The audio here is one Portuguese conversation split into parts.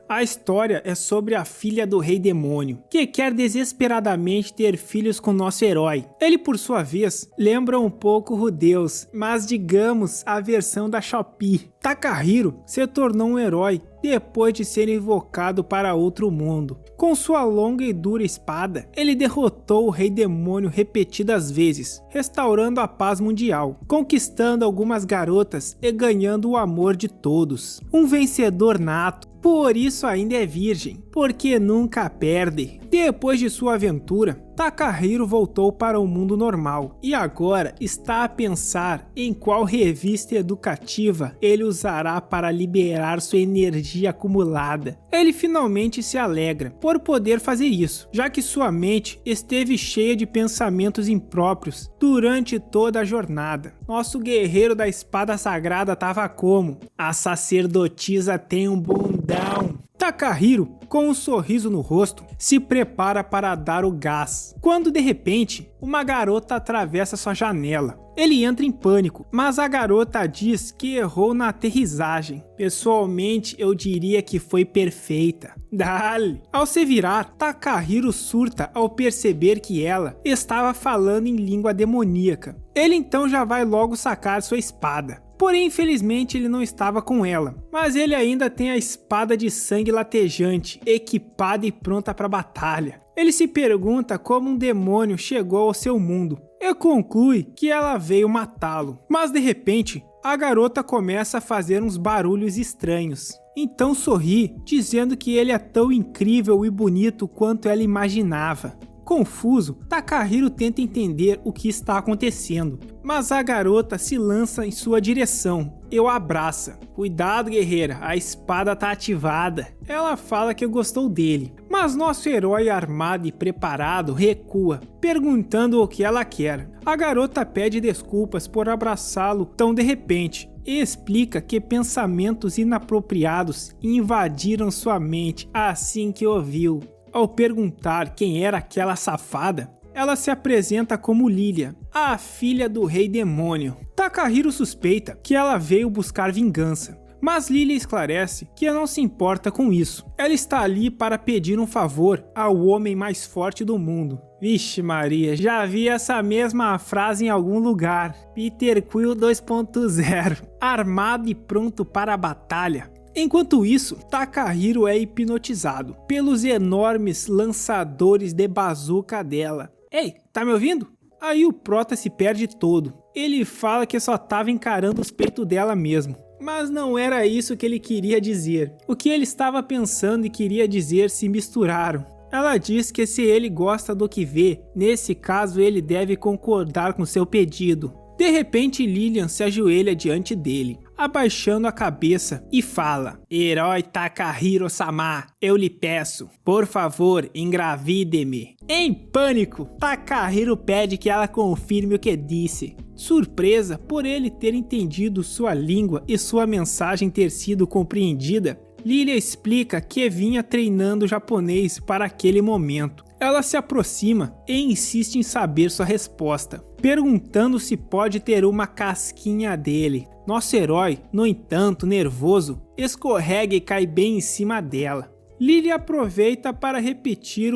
A história é sobre a filha do rei demônio, que quer desesperadamente ter filhos com nosso herói. Ele, por sua vez, lembra um pouco Rudeus, mas digamos a versão da Shopee. Takahiro se tornou um herói depois de ser invocado para outro mundo. Com sua longa e dura espada, ele derrotou o rei demônio repetidas vezes, restaurando a paz mundial, conquistando algumas garotas e ganhando o amor de todos. Um vencedor nato. Por isso ainda é virgem, porque nunca perde. Depois de sua aventura, Takahiro voltou para o mundo normal e agora está a pensar em qual revista educativa ele usará para liberar sua energia acumulada. Ele finalmente se alegra por poder fazer isso, já que sua mente esteve cheia de pensamentos impróprios durante toda a jornada. Nosso guerreiro da espada sagrada tava como? A sacerdotisa tem um bundão. Takahiro, com um sorriso no rosto, se prepara para dar o gás, quando de repente, uma garota atravessa sua janela. Ele entra em pânico, mas a garota diz que errou na aterrissagem. Pessoalmente, eu diria que foi perfeita. Dale! Ao se virar, Takahiro surta ao perceber que ela estava falando em língua demoníaca. Ele então já vai logo sacar sua espada. Porém, infelizmente, ele não estava com ela, mas ele ainda tem a espada de sangue latejante, equipada e pronta para batalha. Ele se pergunta como um demônio chegou ao seu mundo e conclui que ela veio matá-lo. Mas de repente, a garota começa a fazer uns barulhos estranhos. Então sorri, dizendo que ele é tão incrível e bonito quanto ela imaginava. Confuso, Takahiro tenta entender o que está acontecendo, mas a garota se lança em sua direção e o abraça. Cuidado, guerreira, a espada tá ativada. Ela fala que gostou dele, mas nosso herói armado e preparado recua, perguntando o que ela quer. A garota pede desculpas por abraçá-lo tão de repente e explica que pensamentos inapropriados invadiram sua mente assim que ouviu. Ao perguntar quem era aquela safada, ela se apresenta como Lilia, a filha do rei demônio. Takahiro suspeita que ela veio buscar vingança, mas Lilia esclarece que não se importa com isso. Ela está ali para pedir um favor ao homem mais forte do mundo. Vixe Maria, já vi essa mesma frase em algum lugar. Peter Quill 2.0, armado e pronto para a batalha. Enquanto isso, Takahiro é hipnotizado pelos enormes lançadores de bazuca dela. Ei, tá me ouvindo? Aí o prota se perde todo. Ele fala que só estava encarando os peitos dela mesmo. Mas não era isso que ele queria dizer. O que ele estava pensando e queria dizer se misturaram. Ela diz que se ele gosta do que vê, nesse caso ele deve concordar com seu pedido. De repente, Lilian se ajoelha diante dele, abaixando a cabeça e fala: Herói Takahiro-sama, eu lhe peço, por favor, engravide-me. Em pânico, Takahiro pede que ela confirme o que disse. Surpresa por ele ter entendido sua língua e sua mensagem ter sido compreendida, Lilia explica que vinha treinando japonês para aquele momento. Ela se aproxima e insiste em saber sua resposta, perguntando se pode ter uma casquinha dele. Nosso herói, no entanto, nervoso, escorrega e cai bem em cima dela. Lilia aproveita para repetir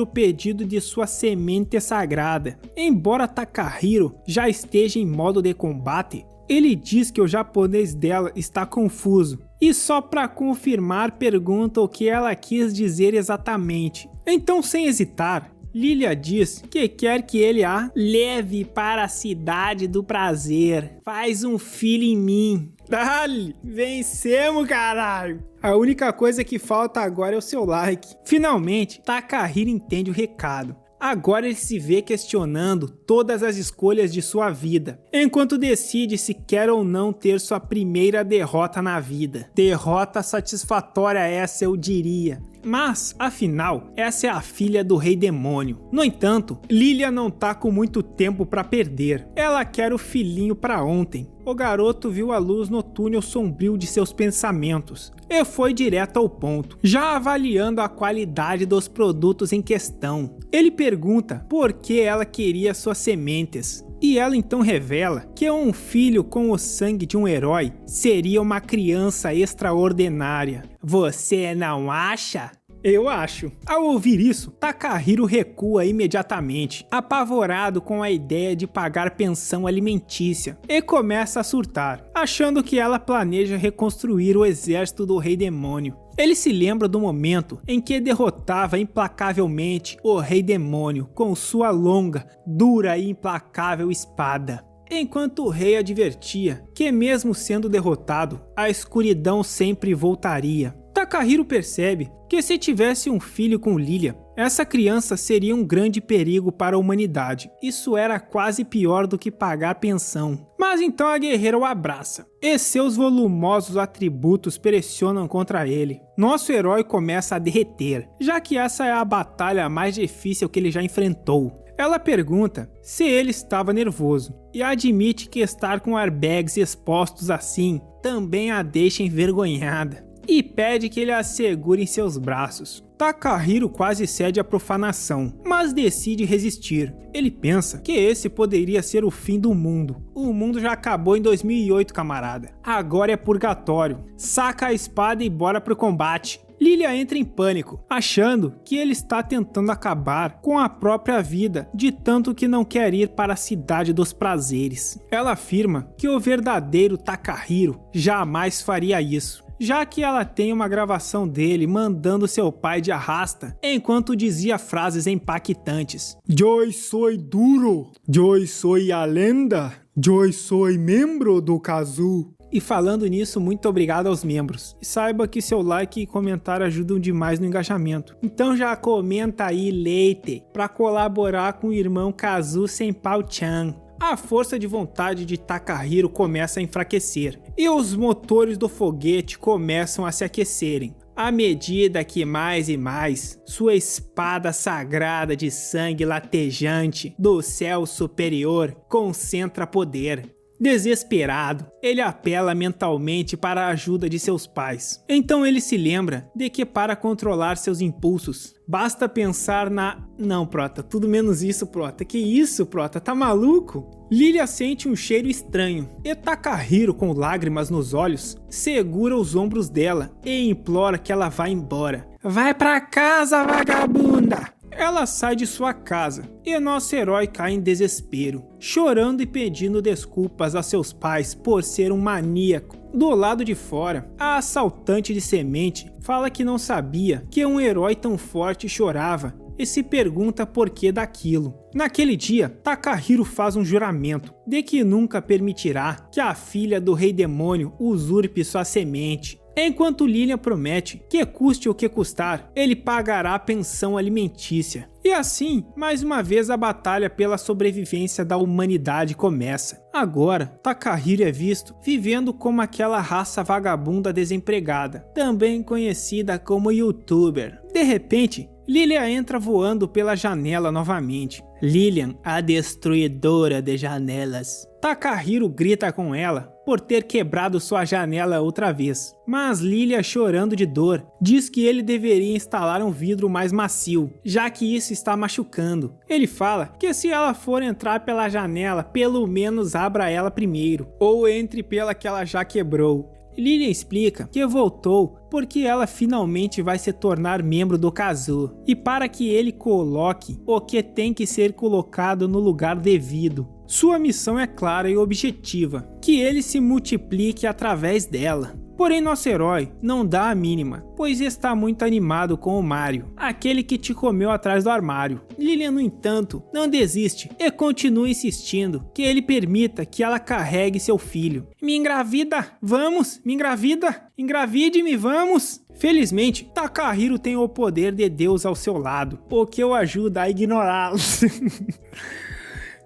o pedido de sua semente sagrada. Embora Takahiro já esteja em modo de combate, ele diz que o japonês dela está confuso e só para confirmar pergunta o que ela quis dizer exatamente. Então, sem hesitar, Lilia diz que quer que ele a leve para a cidade do prazer. Faz um filho em mim. Dale, vencemos, caralho! A única coisa que falta agora é o seu like. Finalmente, Takahiro entende o recado. Agora ele se vê questionando todas as escolhas de sua vida, enquanto decide se quer ou não ter sua primeira derrota na vida. Derrota satisfatória essa, eu diria. Mas, afinal, essa é a filha do rei demônio. No entanto, Lilia não tá com muito tempo para perder. Ela quer o filhinho para ontem. O garoto viu a luz no túnel sombrio de seus pensamentos e foi direto ao ponto, já avaliando a qualidade dos produtos em questão. Ele pergunta por que ela queria suas sementes. E ela então revela que um filho com o sangue de um herói seria uma criança extraordinária. Você não acha? Eu acho. Ao ouvir isso, Takahiro recua imediatamente, apavorado com a ideia de pagar pensão alimentícia, e começa a surtar, achando que ela planeja reconstruir o exército do Rei Demônio. Ele se lembra do momento em que derrotava implacavelmente o Rei Demônio com sua longa, dura e implacável espada. Enquanto o rei advertia que mesmo sendo derrotado, a escuridão sempre voltaria. Takahiro percebe que se tivesse um filho com Lilia, essa criança seria um grande perigo para a humanidade. Isso era quase pior do que pagar pensão. Mas então a guerreira o abraça, e seus volumosos atributos pressionam contra ele. Nosso herói começa a derreter, já que essa é a batalha mais difícil que ele já enfrentou. Ela pergunta se ele estava nervoso e admite que estar com airbags expostos assim também a deixa envergonhada. E pede que ele a segure em seus braços. Takahiro quase cede à profanação, mas decide resistir. Ele pensa que esse poderia ser o fim do mundo. O mundo já acabou em 2008, camarada. Agora é purgatório. Saca a espada e bora pro combate. Lilia entra em pânico, achando que ele está tentando acabar com a própria vida, de tanto que não quer ir para a cidade dos prazeres. Ela afirma que o verdadeiro Takahiro jamais faria isso, já que ela tem uma gravação dele mandando seu pai de arrasta, enquanto dizia frases impactantes. "Eu sou duro, eu sou a lenda, eu sou membro do Kazu." E falando nisso, muito obrigado aos membros. E saiba que seu like e comentário ajudam demais no engajamento. Então já comenta aí, leite, para colaborar com o irmão Kazu Senpao-chan. A força de vontade de Takahiro começa a enfraquecer, e os motores do foguete começam a se aquecerem. À medida que mais e mais, sua espada sagrada de sangue latejante do céu superior concentra poder. Desesperado, ele apela mentalmente para a ajuda de seus pais. Então ele se lembra de que para controlar seus impulsos, basta pensar na... Não, Prota, tudo menos isso, Prota. Que isso, Prota? Tá maluco? Lilia sente um cheiro estranho, e Takahiro, com lágrimas nos olhos, segura os ombros dela e implora que ela vá embora. Vai pra casa, vagabunda! Ela sai de sua casa e nosso herói cai em desespero, chorando e pedindo desculpas a seus pais por ser um maníaco. Do lado de fora, a assaltante de semente fala que não sabia que um herói tão forte chorava e se pergunta por que daquilo. Naquele dia, Takahiro faz um juramento de que nunca permitirá que a filha do Rei Demônio usurpe sua semente. Enquanto Lilia promete que custe o que custar, ele pagará a pensão alimentícia. E assim, mais uma vez a batalha pela sobrevivência da humanidade começa. Agora, Takahiro é visto vivendo como aquela raça vagabunda desempregada, também conhecida como youtuber. De repente, Lilia entra voando pela janela novamente. Lilian, a destruidora de janelas. Takahiro grita com ela por ter quebrado sua janela outra vez, mas Lilia, chorando de dor, diz que ele deveria instalar um vidro mais macio, já que isso está machucando. Ele fala que se ela for entrar pela janela, pelo menos abra ela primeiro, ou entre pela que ela já quebrou. Lilia explica que voltou porque ela finalmente vai se tornar membro do Kazu, e para que ele coloque o que tem que ser colocado no lugar devido. Sua missão é clara e objetiva, que ele se multiplique através dela. Porém, nosso herói não dá a mínima, pois está muito animado com o Mario, aquele que te comeu atrás do armário. Lilian, no entanto, não desiste e continua insistindo que ele permita que ela carregue seu filho. Me engravida, vamos, me engravida, engravide-me, vamos. Felizmente, Takahiro tem o poder de Deus ao seu lado, o que o ajuda a ignorá-lo.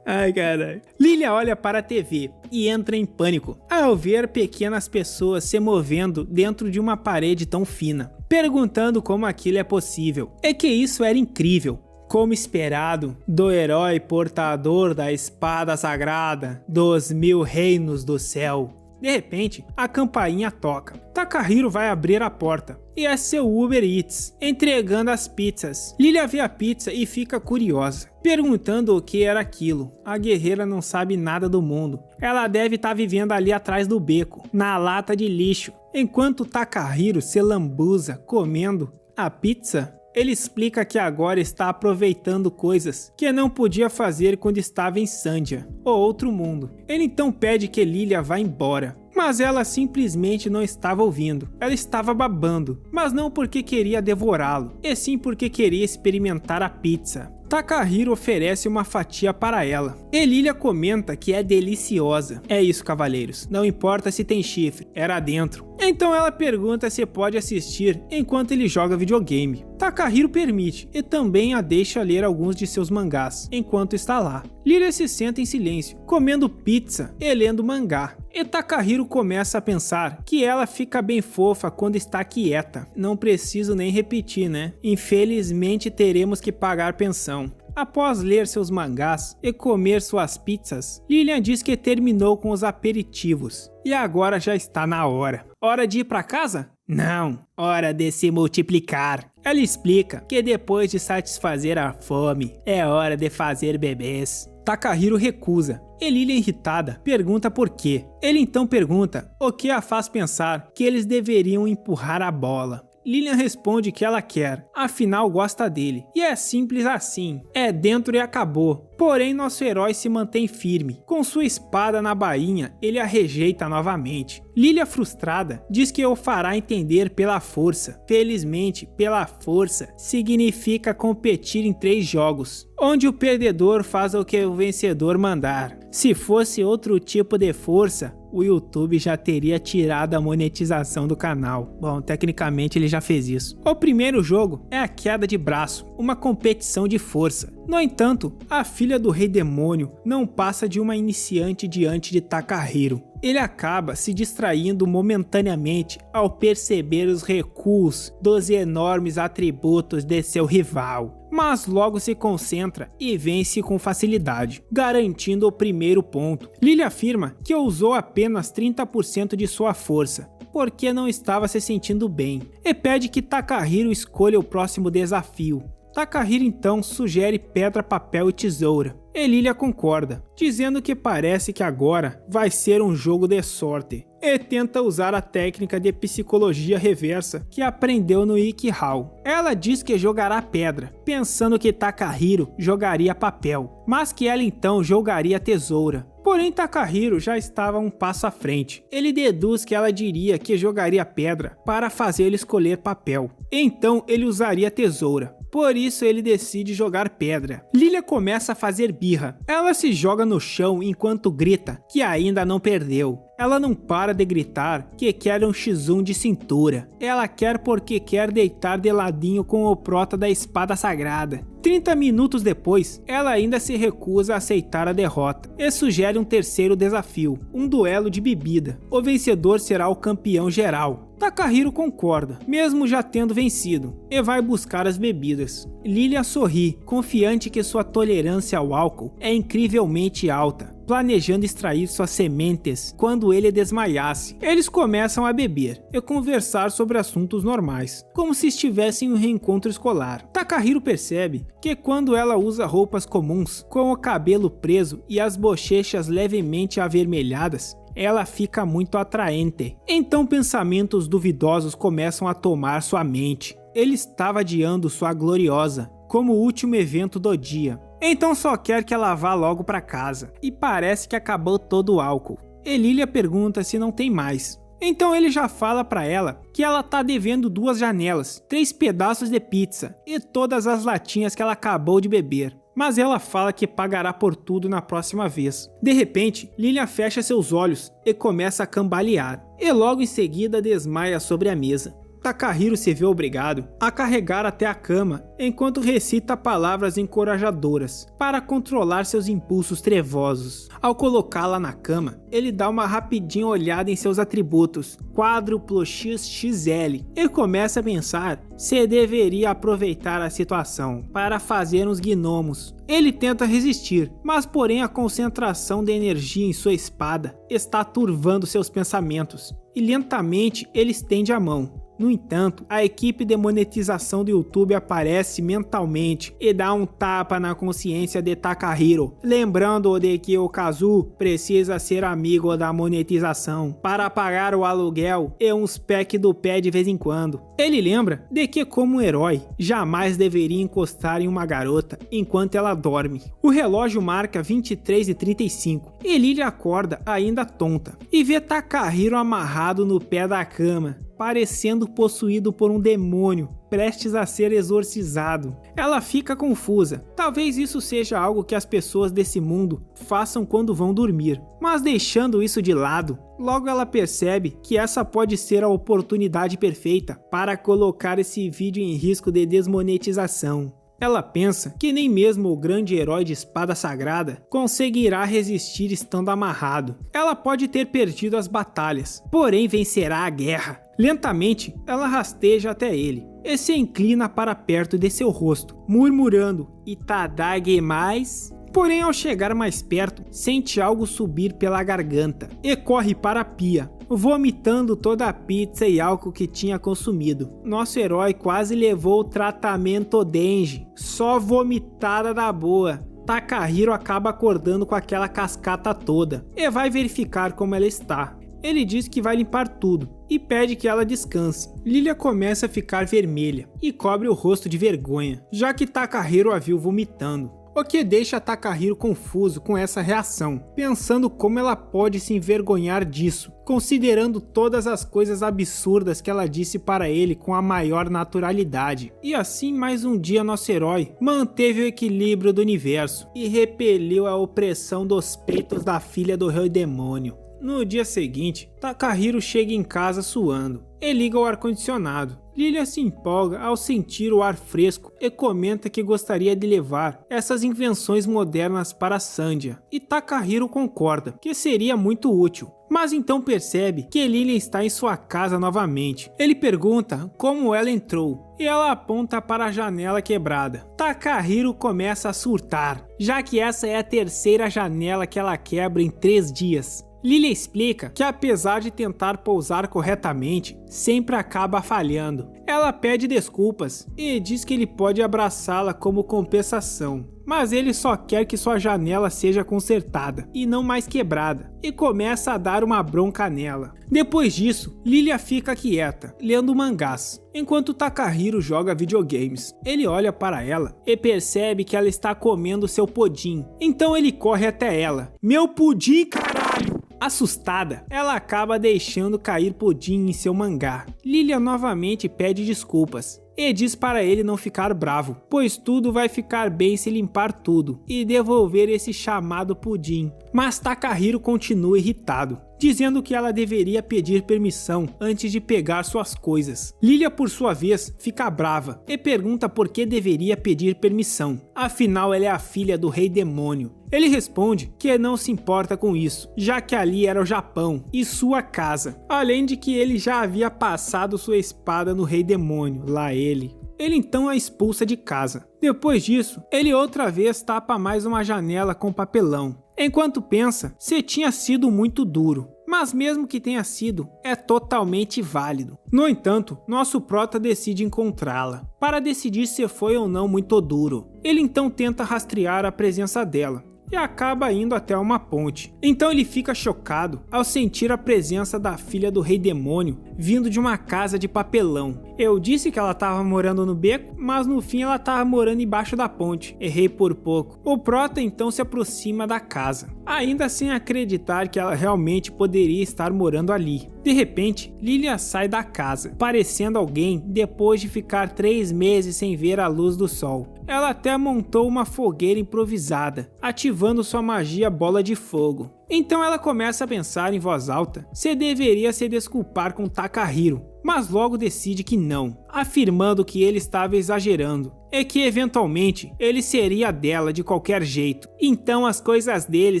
Ai, caralho. Lilia olha para a TV e entra em pânico ao ver pequenas pessoas se movendo dentro de uma parede tão fina, perguntando como aquilo é possível. É que isso era incrível. Como esperado, do herói portador da espada sagrada dos 1000 reinos do céu. De repente, a campainha toca. Takahiro vai abrir a porta e é seu Uber Eats, entregando as pizzas. Lilia vê a pizza e fica curiosa, perguntando o que era aquilo. A guerreira não sabe nada do mundo. Ela deve estar vivendo ali atrás do beco, na lata de lixo. Enquanto Takahiro se lambuza comendo a pizza, ele explica que agora está aproveitando coisas que não podia fazer quando estava em Sandia, ou outro mundo. Ele então pede que Lilia vá embora, mas ela simplesmente não estava ouvindo. Ela estava babando, mas não porque queria devorá-lo, e sim porque queria experimentar a pizza. Takahiro oferece uma fatia para ela, e Lilia comenta que é deliciosa. É isso, cavaleiros, não importa se tem chifre, era dentro. Então ela pergunta se pode assistir enquanto ele joga videogame. Takahiro permite e também a deixa ler alguns de seus mangás enquanto está lá. Lilia se senta em silêncio, comendo pizza e lendo mangá. E Takahiro começa a pensar que ela fica bem fofa quando está quieta. Não preciso nem repetir, né? Infelizmente teremos que pagar pensão. Após ler seus mangás e comer suas pizzas, Lilian diz que terminou com os aperitivos e agora já está na hora. Hora de ir para casa? Não, hora de se multiplicar. Ela explica que depois de satisfazer a fome, é hora de fazer bebês. Takahiro recusa. E Lilian, irritada, pergunta por quê. Ele então pergunta o que a faz pensar que eles deveriam empurrar a bola. Lilian responde que ela quer, afinal gosta dele. E é simples assim, é dentro e acabou. Porém, nosso herói se mantém firme. Com sua espada na bainha, ele a rejeita novamente. Lilia, frustrada, diz que o fará entender pela força. Felizmente, pela força significa competir em 3 jogos, onde o perdedor faz o que o vencedor mandar. Se fosse outro tipo de força, o YouTube já teria tirado a monetização do canal. Bom, tecnicamente ele já fez isso. O primeiro jogo é a queda de braço, uma competição de força. No entanto, a filha do Rei Demônio não passa de uma iniciante diante de Takahiro. Ele acaba se distraindo momentaneamente ao perceber os recuos dos enormes atributos de seu rival, mas logo se concentra e vence com facilidade, garantindo o primeiro ponto. Lilia afirma que usou apenas 30% de sua força, porque não estava se sentindo bem, e pede que Takahiro escolha o próximo desafio. Takahiro então sugere pedra, papel e tesoura, e Lilia concorda, dizendo que parece que agora vai ser um jogo de sorte, e tenta usar a técnica de psicologia reversa que aprendeu no Ikihau. Ela diz que jogará pedra, pensando que Takahiro jogaria papel, mas que ela então jogaria tesoura. Porém, Takahiro já estava um passo à frente. Ele deduz que ela diria que jogaria pedra para fazê-lo escolher papel. Então ele usaria tesoura. Por isso ele decide jogar pedra. Lilia começa a fazer birra. Ela se joga no chão enquanto grita que ainda não perdeu. Ela não para de gritar que quer um X1 de cintura. Ela quer porque quer deitar de ladinho com o prota da espada sagrada. 30 minutos depois, ela ainda se recusa a aceitar a derrota e sugere um terceiro desafio, um duelo de bebida. O vencedor será o campeão geral. Takahiro concorda, mesmo já tendo vencido, e vai buscar as bebidas. Lilia sorri, confiante que sua tolerância ao álcool é incrivelmente alta, planejando extrair suas sementes quando ele desmaiasse. Eles começam a beber e conversar sobre assuntos normais, como se estivessem em um reencontro escolar. Takahiro percebe que quando ela usa roupas comuns, com o cabelo preso e as bochechas levemente avermelhadas, ela fica muito atraente. Então pensamentos duvidosos começam a tomar sua mente. Ele estava adiando sua gloriosa como o último evento do dia. Então só quer que ela vá logo para casa. E parece que acabou todo o álcool. E Lilia pergunta se não tem mais. Então ele já fala para ela que ela tá devendo 2 janelas, 3 pedaços de pizza e todas as latinhas que ela acabou de beber. Mas ela fala que pagará por tudo na próxima vez. De repente, Lilia fecha seus olhos e começa a cambalear, e logo em seguida desmaia sobre a mesa. Takahiro se vê obrigado a carregar até a cama enquanto recita palavras encorajadoras para controlar seus impulsos trevosos. Ao colocá-la na cama, ele dá uma rapidinha olhada em seus atributos, quádruplo XXL, e começa a pensar se deveria aproveitar a situação para fazer uns gnomos. Ele tenta resistir, mas porém a concentração de energia em sua espada está turvando seus pensamentos, e lentamente ele estende a mão. No entanto, a equipe de monetização do YouTube aparece mentalmente e dá um tapa na consciência de Takahiro, lembrando-o de que o Kazu precisa ser amigo da monetização para pagar o aluguel e uns pack do pé de vez em quando. Ele lembra de que, como um herói, jamais deveria encostar em uma garota enquanto ela dorme. O relógio marca 23h35 e Lily acorda ainda tonta e vê Takahiro amarrado no pé da cama, parecendo possuído por um demônio, prestes a ser exorcizado. Ela fica confusa. Talvez isso seja algo que as pessoas desse mundo façam quando vão dormir. Mas deixando isso de lado, logo ela percebe que essa pode ser a oportunidade perfeita para colocar esse vídeo em risco de desmonetização. Ela pensa que nem mesmo o grande herói de espada sagrada conseguirá resistir estando amarrado. Ela pode ter perdido as batalhas, porém vencerá a guerra. Lentamente, ela rasteja até ele e se inclina para perto de seu rosto, murmurando "Itadage mais". Porém, ao chegar mais perto, sente algo subir pela garganta e corre para a pia, vomitando toda a pizza e álcool que tinha consumido. Nosso herói quase levou o tratamento dengue, só vomitada da boa. Takahiro acaba acordando com aquela cascata toda e vai verificar como ela está. Ele diz que vai limpar tudo e pede que ela descanse. Lilia começa a ficar vermelha e cobre o rosto de vergonha, já que Takahiro a viu vomitando. O que deixa Takahiro confuso com essa reação, pensando como ela pode se envergonhar disso, considerando todas as coisas absurdas que ela disse para ele com a maior naturalidade. E assim, mais um dia, nosso herói manteve o equilíbrio do universo e repeliu a opressão dos peitos da filha do rei demônio. No dia seguinte, Takahiro chega em casa suando e liga o ar-condicionado. Lilia se empolga ao sentir o ar fresco e comenta que gostaria de levar essas invenções modernas para Sandia. E Takahiro concorda que seria muito útil. Mas então percebe que Lilia está em sua casa novamente. Ele pergunta como ela entrou e ela aponta para a janela quebrada. Takahiro começa a surtar, já que essa é a terceira janela que ela quebra em 3 dias. Lilia explica que apesar de tentar pousar corretamente, sempre acaba falhando. Ela pede desculpas e diz que ele pode abraçá-la como compensação, mas ele só quer que sua janela seja consertada e não mais quebrada, e começa a dar uma bronca nela. Depois disso, Lilia fica quieta, lendo mangás, enquanto Takahiro joga videogames. Ele olha para ela e percebe que ela está comendo seu pudim, então ele corre até ela. "Meu pudim, caralho!" Assustada, ela acaba deixando cair pudim em seu mangá. Lilia novamente pede desculpas e diz para ele não ficar bravo, pois tudo vai ficar bem se limpar tudo e devolver esse chamado pudim. Mas Takahiro continua irritado, dizendo que ela deveria pedir permissão antes de pegar suas coisas. Lilia, por sua vez, fica brava e pergunta por que deveria pedir permissão, afinal ela é a filha do rei demônio. Ele responde que não se importa com isso, já que ali era o Japão e sua casa, além de que ele já havia passado sua espada no rei demônio, lá ele então a expulsa de casa. Depois disso, ele outra vez tapa mais uma janela com papelão, enquanto pensa se tinha sido muito duro. Mas mesmo que tenha sido, é totalmente válido. No entanto, nosso prota decide encontrá-la, para decidir se foi ou não muito duro. Ele então tenta rastrear a presença dela e acaba indo até uma ponte. Então ele fica chocado ao sentir a presença da filha do rei demônio vindo de uma casa de papelão. Eu disse que ela estava morando no beco, mas no fim ela estava morando embaixo da ponte. Errei por pouco. O prota então se aproxima da casa, ainda sem acreditar que ela realmente poderia estar morando ali. De repente, Lilia sai da casa, parecendo alguém depois de ficar 3 meses sem ver a luz do sol. Ela até montou uma fogueira improvisada, ativando sua magia bola de fogo. Então ela começa a pensar em voz alta se deveria se desculpar com Takahiro, mas logo decide que não, afirmando que ele estava exagerando e que eventualmente ele seria dela de qualquer jeito, então as coisas dele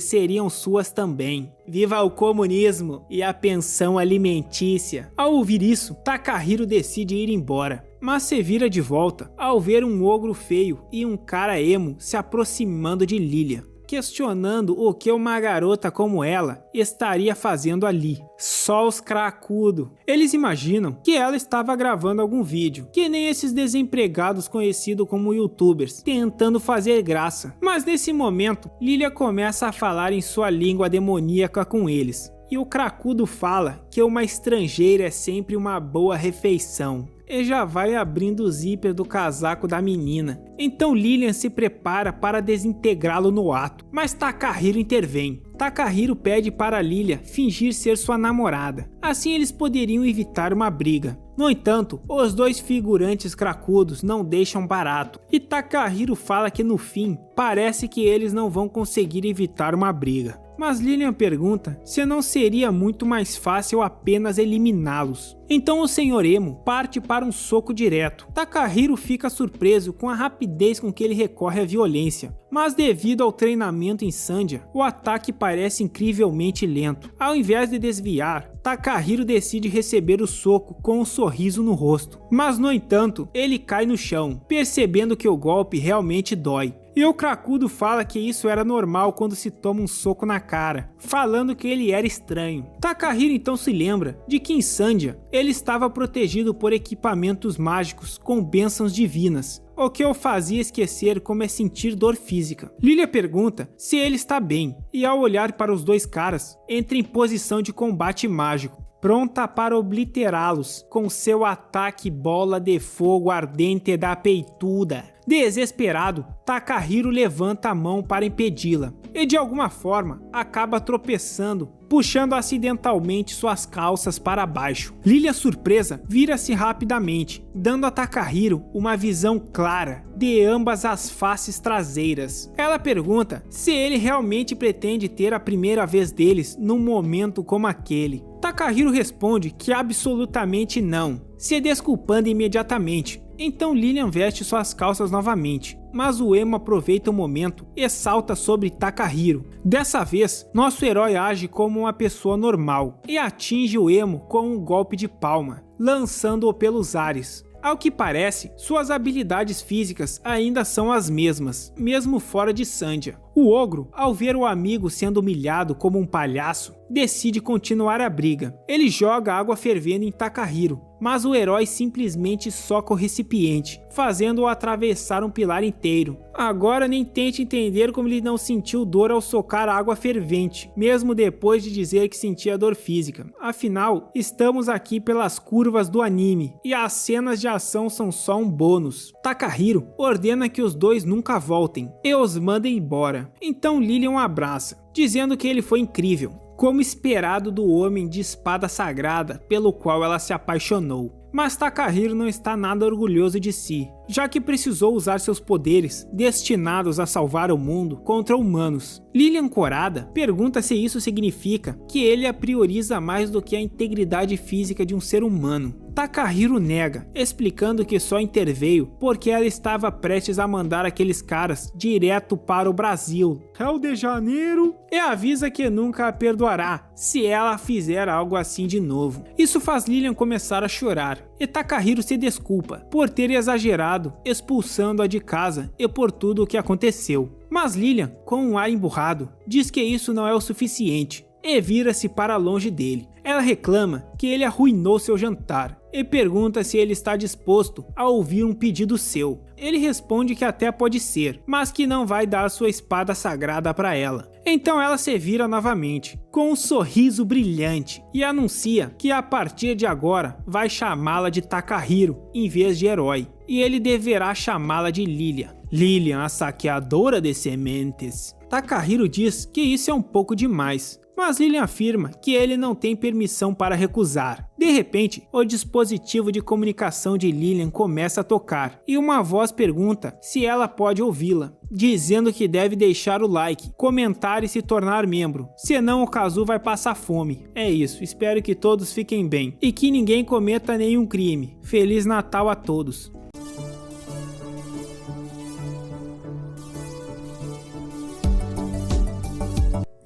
seriam suas também. Viva o comunismo e a pensão alimentícia! Ao ouvir isso, Takahiro decide ir embora, mas se vira de volta ao ver um ogro feio e um cara emo se aproximando de Lilia, questionando o que uma garota como ela estaria fazendo ali. Só os cracudo. Eles imaginam que ela estava gravando algum vídeo, que nem esses desempregados conhecidos como youtubers, tentando fazer graça. Mas nesse momento, Lilia começa a falar em sua língua demoníaca com eles. E o cracudo fala que uma estrangeira é sempre uma boa refeição. E já vai abrindo o zíper do casaco da menina. Então Lilian se prepara para desintegrá-lo no ato, mas Takahiro intervém. Takahiro pede para Lilia fingir ser sua namorada, assim eles poderiam evitar uma briga. No entanto, os dois figurantes cracudos não deixam barato, e Takahiro fala que no fim, parece que eles não vão conseguir evitar uma briga. Mas Lilian pergunta se não seria muito mais fácil apenas eliminá-los. Então o Sr. Emo parte para um soco direto. Takahiro fica surpreso com a rapidez com que ele recorre à violência, mas devido ao treinamento em Sandia, o ataque parece incrivelmente lento. Ao invés de desviar, Takahiro decide receber o soco com um sorriso no rosto. Mas no entanto, ele cai no chão, percebendo que o golpe realmente dói. E o cracudo fala que isso era normal quando se toma um soco na cara, falando que ele era estranho. Takahiro então se lembra de que em Sandia ele estava protegido por equipamentos mágicos com bênçãos divinas, o que o fazia esquecer como é sentir dor física. Lilia pergunta se ele está bem, e ao olhar para os dois caras, entra em posição de combate mágico, pronta para obliterá-los com seu ataque bola de fogo ardente da peituda. Desesperado, Takahiro levanta a mão para impedi-la e de alguma forma acaba tropeçando, puxando acidentalmente suas calças para baixo. Lilia, surpresa, vira-se rapidamente, dando a Takahiro uma visão clara de ambas as faces traseiras. Ela pergunta se ele realmente pretende ter a primeira vez deles num momento como aquele. Takahiro responde que absolutamente não, se desculpando imediatamente. Então Lilian veste suas calças novamente, mas o Emo aproveita o momento e salta sobre Takahiro. Dessa vez, nosso herói age como uma pessoa normal e atinge o Emo com um golpe de palma, lançando-o pelos ares. Ao que parece, suas habilidades físicas ainda são as mesmas, mesmo fora de Sandia. O ogro, ao ver o amigo sendo humilhado como um palhaço, decide continuar a briga. Ele joga água fervendo em Takahiro, mas o herói simplesmente soca o recipiente, fazendo-o atravessar um pilar inteiro. Agora nem tente entender como ele não sentiu dor ao socar água fervente, mesmo depois de dizer que sentia dor física. Afinal, estamos aqui pelas curvas do anime, e as cenas de ação são só um bônus. Takahiro ordena que os dois nunca voltem, e os manda embora. Então Lilian o abraça, dizendo que ele foi incrível, como esperado do homem de espada sagrada pelo qual ela se apaixonou. Mas Takahiro não está nada orgulhoso de si, já que precisou usar seus poderes destinados a salvar o mundo contra humanos. Lilian, corada, pergunta se isso significa que ele a prioriza mais do que a integridade física de um ser humano. Takahiro nega, explicando que só interveio porque ela estava prestes a mandar aqueles caras direto para o Brasil, Rio de Janeiro, e avisa que nunca a perdoará se ela fizer algo assim de novo. Isso faz Lilian começar a chorar, e Takahiro se desculpa por ter exagerado, expulsando-a de casa e por tudo o que aconteceu. Mas Lilian, com um ar emburrado, diz que isso não é o suficiente e vira-se para longe dele. Ela reclama que ele arruinou seu jantar e pergunta se ele está disposto a ouvir um pedido seu. Ele responde que até pode ser, mas que não vai dar sua espada sagrada para ela. Então ela se vira novamente, com um sorriso brilhante, e anuncia que a partir de agora vai chamá-la de Takahiro em vez de herói, e ele deverá chamá-la de Lilian. Lilian, a saqueadora de sementes. Takahiro diz que isso é um pouco demais, mas Lilian afirma que ele não tem permissão para recusar. De repente, o dispositivo de comunicação de Lilian começa a tocar e uma voz pergunta se ela pode ouvi-la, dizendo que deve deixar o like, comentar e se tornar membro, senão o Kazu vai passar fome. É isso, espero que todos fiquem bem e que ninguém cometa nenhum crime. Feliz Natal a todos!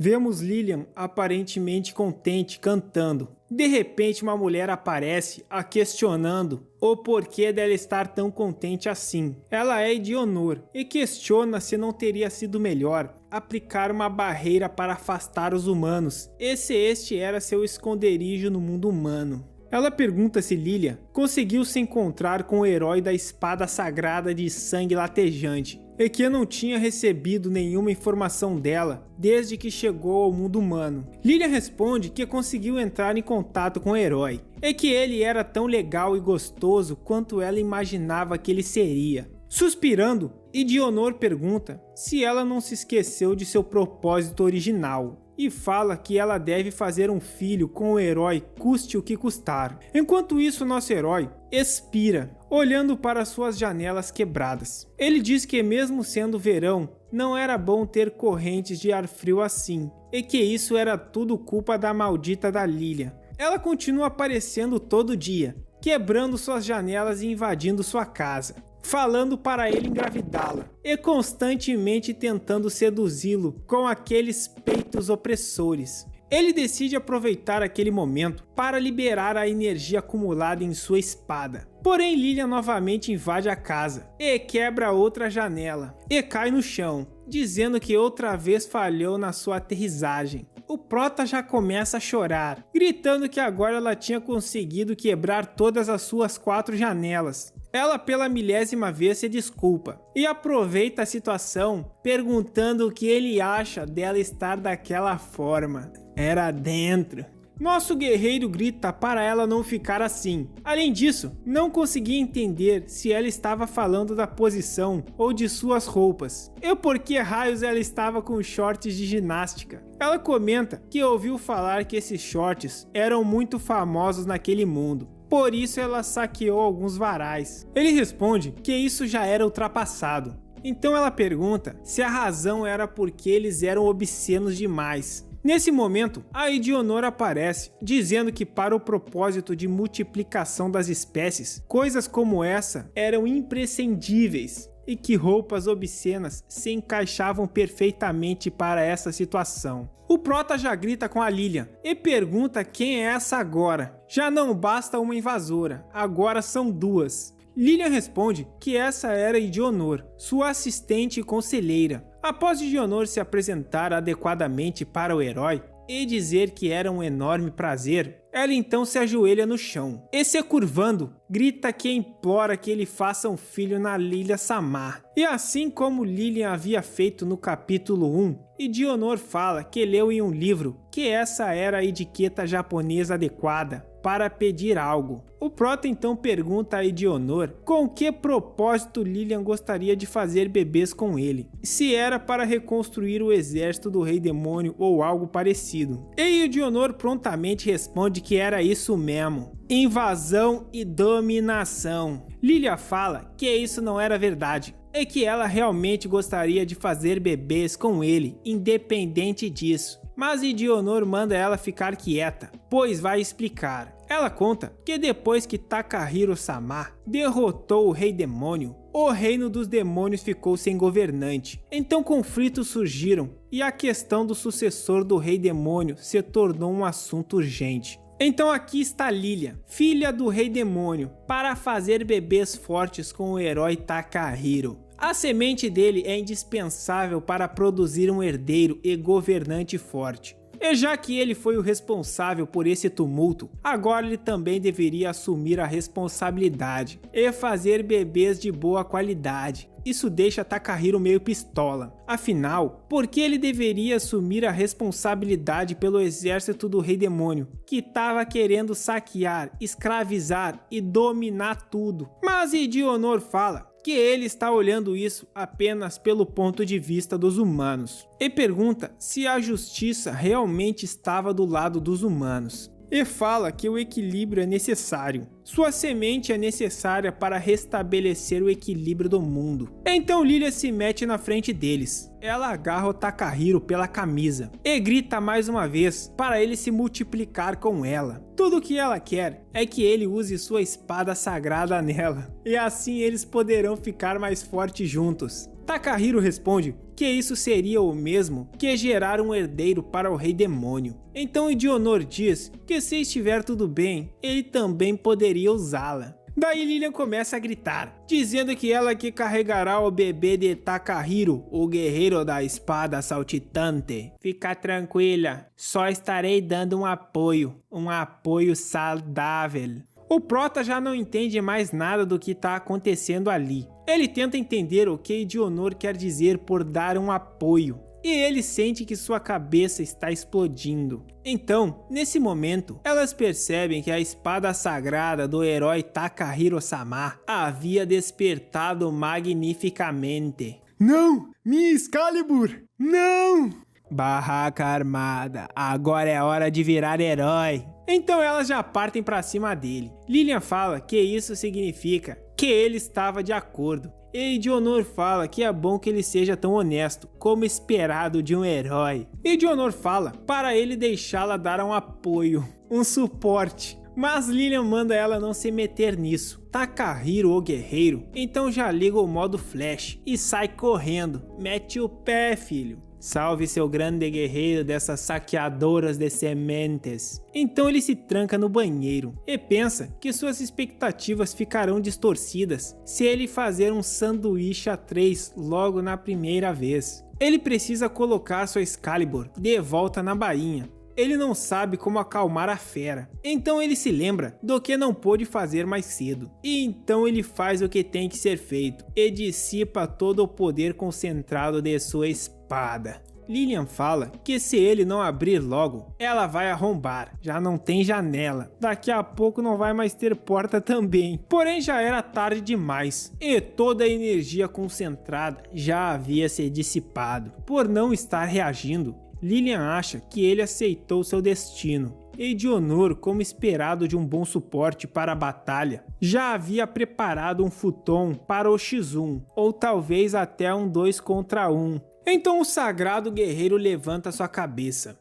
Vemos Lilian aparentemente contente cantando. De repente uma mulher aparece a questionando o porquê dela estar tão contente assim. Ela é Idionor e questiona se não teria sido melhor aplicar uma barreira para afastar os humanos, e se este era seu esconderijo no mundo humano. Ela pergunta se Lilian conseguiu se encontrar com o herói da espada sagrada de sangue latejante e que não tinha recebido nenhuma informação dela desde que chegou ao mundo humano. Lilian responde que conseguiu entrar em contato com o herói e que ele era tão legal e gostoso quanto ela imaginava que ele seria. Suspirando, Idionor pergunta se ela não se esqueceu de seu propósito original e fala que ela deve fazer um filho com o herói custe o que custar. Enquanto isso, nosso herói expira, olhando para suas janelas quebradas. Ele diz que mesmo sendo verão, não era bom ter correntes de ar frio assim, e que isso era tudo culpa da maldita da Lilian. Ela continua aparecendo todo dia, quebrando suas janelas e invadindo sua casa, falando para ele engravidá-la e constantemente tentando seduzi-lo com aqueles peitos opressores. Ele decide aproveitar aquele momento para liberar a energia acumulada em sua espada. Porém, Lilian novamente invade a casa e quebra outra janela e cai no chão, dizendo que outra vez falhou na sua aterrissagem. O prota já começa a chorar, gritando que agora ela tinha conseguido quebrar todas as suas 4 janelas. Ela pela milésima vez se desculpa e aproveita a situação perguntando o que ele acha dela estar daquela forma. Era dentro. Nosso guerreiro grita para ela não ficar assim. Além disso, não conseguia entender se ela estava falando da posição ou de suas roupas, e por que raios ela estava com shorts de ginástica. Ela comenta que ouviu falar que esses shorts eram muito famosos naquele mundo. Por isso ela saqueou alguns varais. Ele responde que isso já era ultrapassado. Então ela pergunta se a razão era porque eles eram obscenos demais. Nesse momento, a Idionor aparece, dizendo que para o propósito de multiplicação das espécies, coisas como essa eram imprescindíveis e que roupas obscenas se encaixavam perfeitamente para essa situação. O prota já grita com a Lilian e pergunta quem é essa agora. Já não basta uma invasora, agora são 2. Lilian responde que essa era Idionor, sua assistente e conselheira. Após Idionor se apresentar adequadamente para o herói e dizer que era um enorme prazer, ela então se ajoelha no chão e, se curvando, grita que implora que ele faça um filho na Lilia Samar. E assim como Lilian havia feito no capítulo 1, Idionor fala que leu em um livro que essa era a etiqueta japonesa adequada para pedir algo. O prota então pergunta a Idionor com que propósito Lilian gostaria de fazer bebês com ele, se era para reconstruir o exército do Rei Demônio ou algo parecido. E Idionor prontamente responde que era isso mesmo: invasão e dominação. Lilian fala que isso não era verdade, e que ela realmente gostaria de fazer bebês com ele, independente disso. Mas Idionor manda ela ficar quieta, pois vai explicar. Ela conta que depois que Takahiro Samar derrotou o Rei Demônio, o reino dos demônios ficou sem governante. Então conflitos surgiram e a questão do sucessor do Rei Demônio se tornou um assunto urgente. Então aqui está Lilian, filha do Rei Demônio, para fazer bebês fortes com o herói Takahiro. A semente dele é indispensável para produzir um herdeiro e governante forte. E já que ele foi o responsável por esse tumulto, agora ele também deveria assumir a responsabilidade e fazer bebês de boa qualidade. Isso deixa Takahiro meio pistola. Afinal, por que ele deveria assumir a responsabilidade pelo exército do Rei Demônio, que estava querendo saquear, escravizar e dominar tudo? Mas Idionor fala que ele está olhando isso apenas pelo ponto de vista dos humanos e pergunta se a justiça realmente estava do lado dos humanos. E fala que o equilíbrio é necessário. Sua semente é necessária para restabelecer o equilíbrio do mundo. Então Lilia se mete na frente deles. Ela agarra o Takahiro pela camisa e grita mais uma vez para ele se multiplicar com ela. Tudo o que ela quer é que ele use sua espada sagrada nela, e assim eles poderão ficar mais fortes juntos. Takahiro responde que isso seria o mesmo que gerar um herdeiro para o Rei Demônio. Então Idionor diz que se estiver tudo bem, ele também poderia usá-la. Daí Lilian começa a gritar, dizendo que ela que carregará o bebê de Takahiro, o guerreiro da espada saltitante. Fica tranquila, só estarei dando um apoio saudável. O Prota já não entende mais nada do que está acontecendo ali. Ele tenta entender o que Idionor quer dizer por dar um apoio, e ele sente que sua cabeça está explodindo. Então, nesse momento, elas percebem que a espada sagrada do herói Takahiro-sama havia despertado magnificamente. Não! Minha Excalibur! Não! Barraca armada, agora é hora de virar herói. Então elas já partem pra cima dele. Lilian fala que isso significa que ele estava de acordo. E Idionor fala que é bom que ele seja tão honesto, como esperado de um herói. Idionor fala para ele deixá-la dar um apoio, um suporte. Mas Lilian manda ela não se meter nisso. Takahiro, o guerreiro, então já liga o modo flash e sai correndo. Mete o pé, filho. Salve seu grande guerreiro dessas saqueadoras de sementes. Então ele se tranca no banheiro e pensa que suas expectativas ficarão distorcidas se ele fazer um sanduíche a 3 logo na primeira vez. Ele precisa colocar sua Excalibur de volta na bainha. Ele não sabe como acalmar a fera, então ele se lembra do que não pôde fazer mais cedo. E então ele faz o que tem que ser feito e dissipa todo o poder concentrado de sua espada. Lilian fala que se ele não abrir logo, ela vai arrombar. Já não tem janela. Daqui a pouco não vai mais ter porta também. Porém já era tarde demais e toda a energia concentrada já havia se dissipado. Por não estar reagindo, Lilian acha que ele aceitou seu destino. E Idionor, como esperado de um bom suporte para a batalha, já havia preparado um futon para o X1, ou talvez até um 2 contra 1. Então o sagrado guerreiro levanta sua cabeça.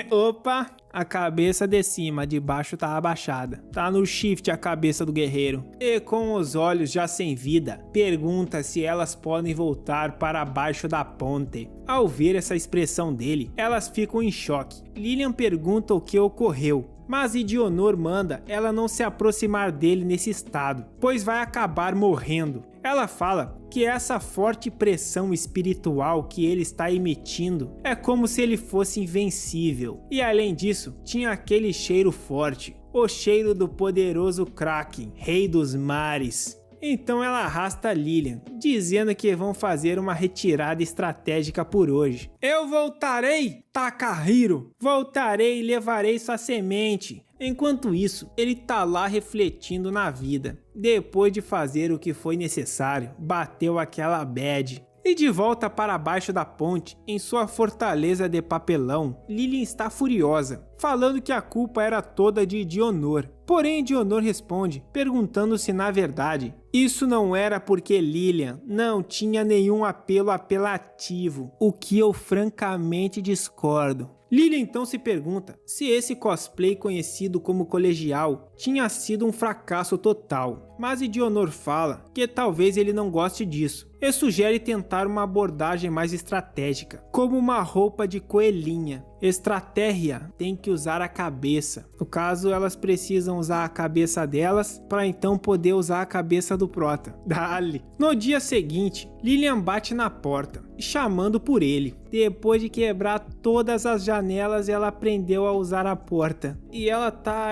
Opa! A cabeça de cima, de baixo tá abaixada. Tá no shift a cabeça do guerreiro. E com os olhos já sem vida, pergunta se elas podem voltar para baixo da ponte. Ao ver essa expressão dele, elas ficam em choque. Lilian pergunta o que ocorreu, mas Idionor manda ela não se aproximar dele nesse estado, pois vai acabar morrendo. Ela fala que essa forte pressão espiritual que ele está emitindo é como se ele fosse invencível. E além disso, tinha aquele cheiro forte, o cheiro do poderoso Kraken, rei dos mares. Então ela arrasta Lilian, dizendo que vão fazer uma retirada estratégica por hoje. Eu voltarei, Takahiro! Voltarei e levarei sua semente. Enquanto isso, ele tá lá refletindo na vida. Depois de fazer o que foi necessário, bateu aquela bad. E de volta para baixo da ponte, em sua fortaleza de papelão, Lilian está furiosa, falando que a culpa era toda de Idionor. Porém, Idionor responde, perguntando se na verdade, isso não era porque Lilian não tinha nenhum apelo apelativo, o que eu francamente discordo. Lilian então se pergunta se esse cosplay conhecido como colegial tinha sido um fracasso total, mas Idionor fala que talvez ele não goste disso e sugere tentar uma abordagem mais estratégica, como uma roupa de coelhinha. Estratégia tem que usar a cabeça. No caso, elas precisam usar a cabeça delas para então poder usar a cabeça do prota. Dale. No dia seguinte, Lilian bate na porta, chamando por ele. Depois de quebrar todas as janelas, ela aprendeu a usar a porta. E ela tá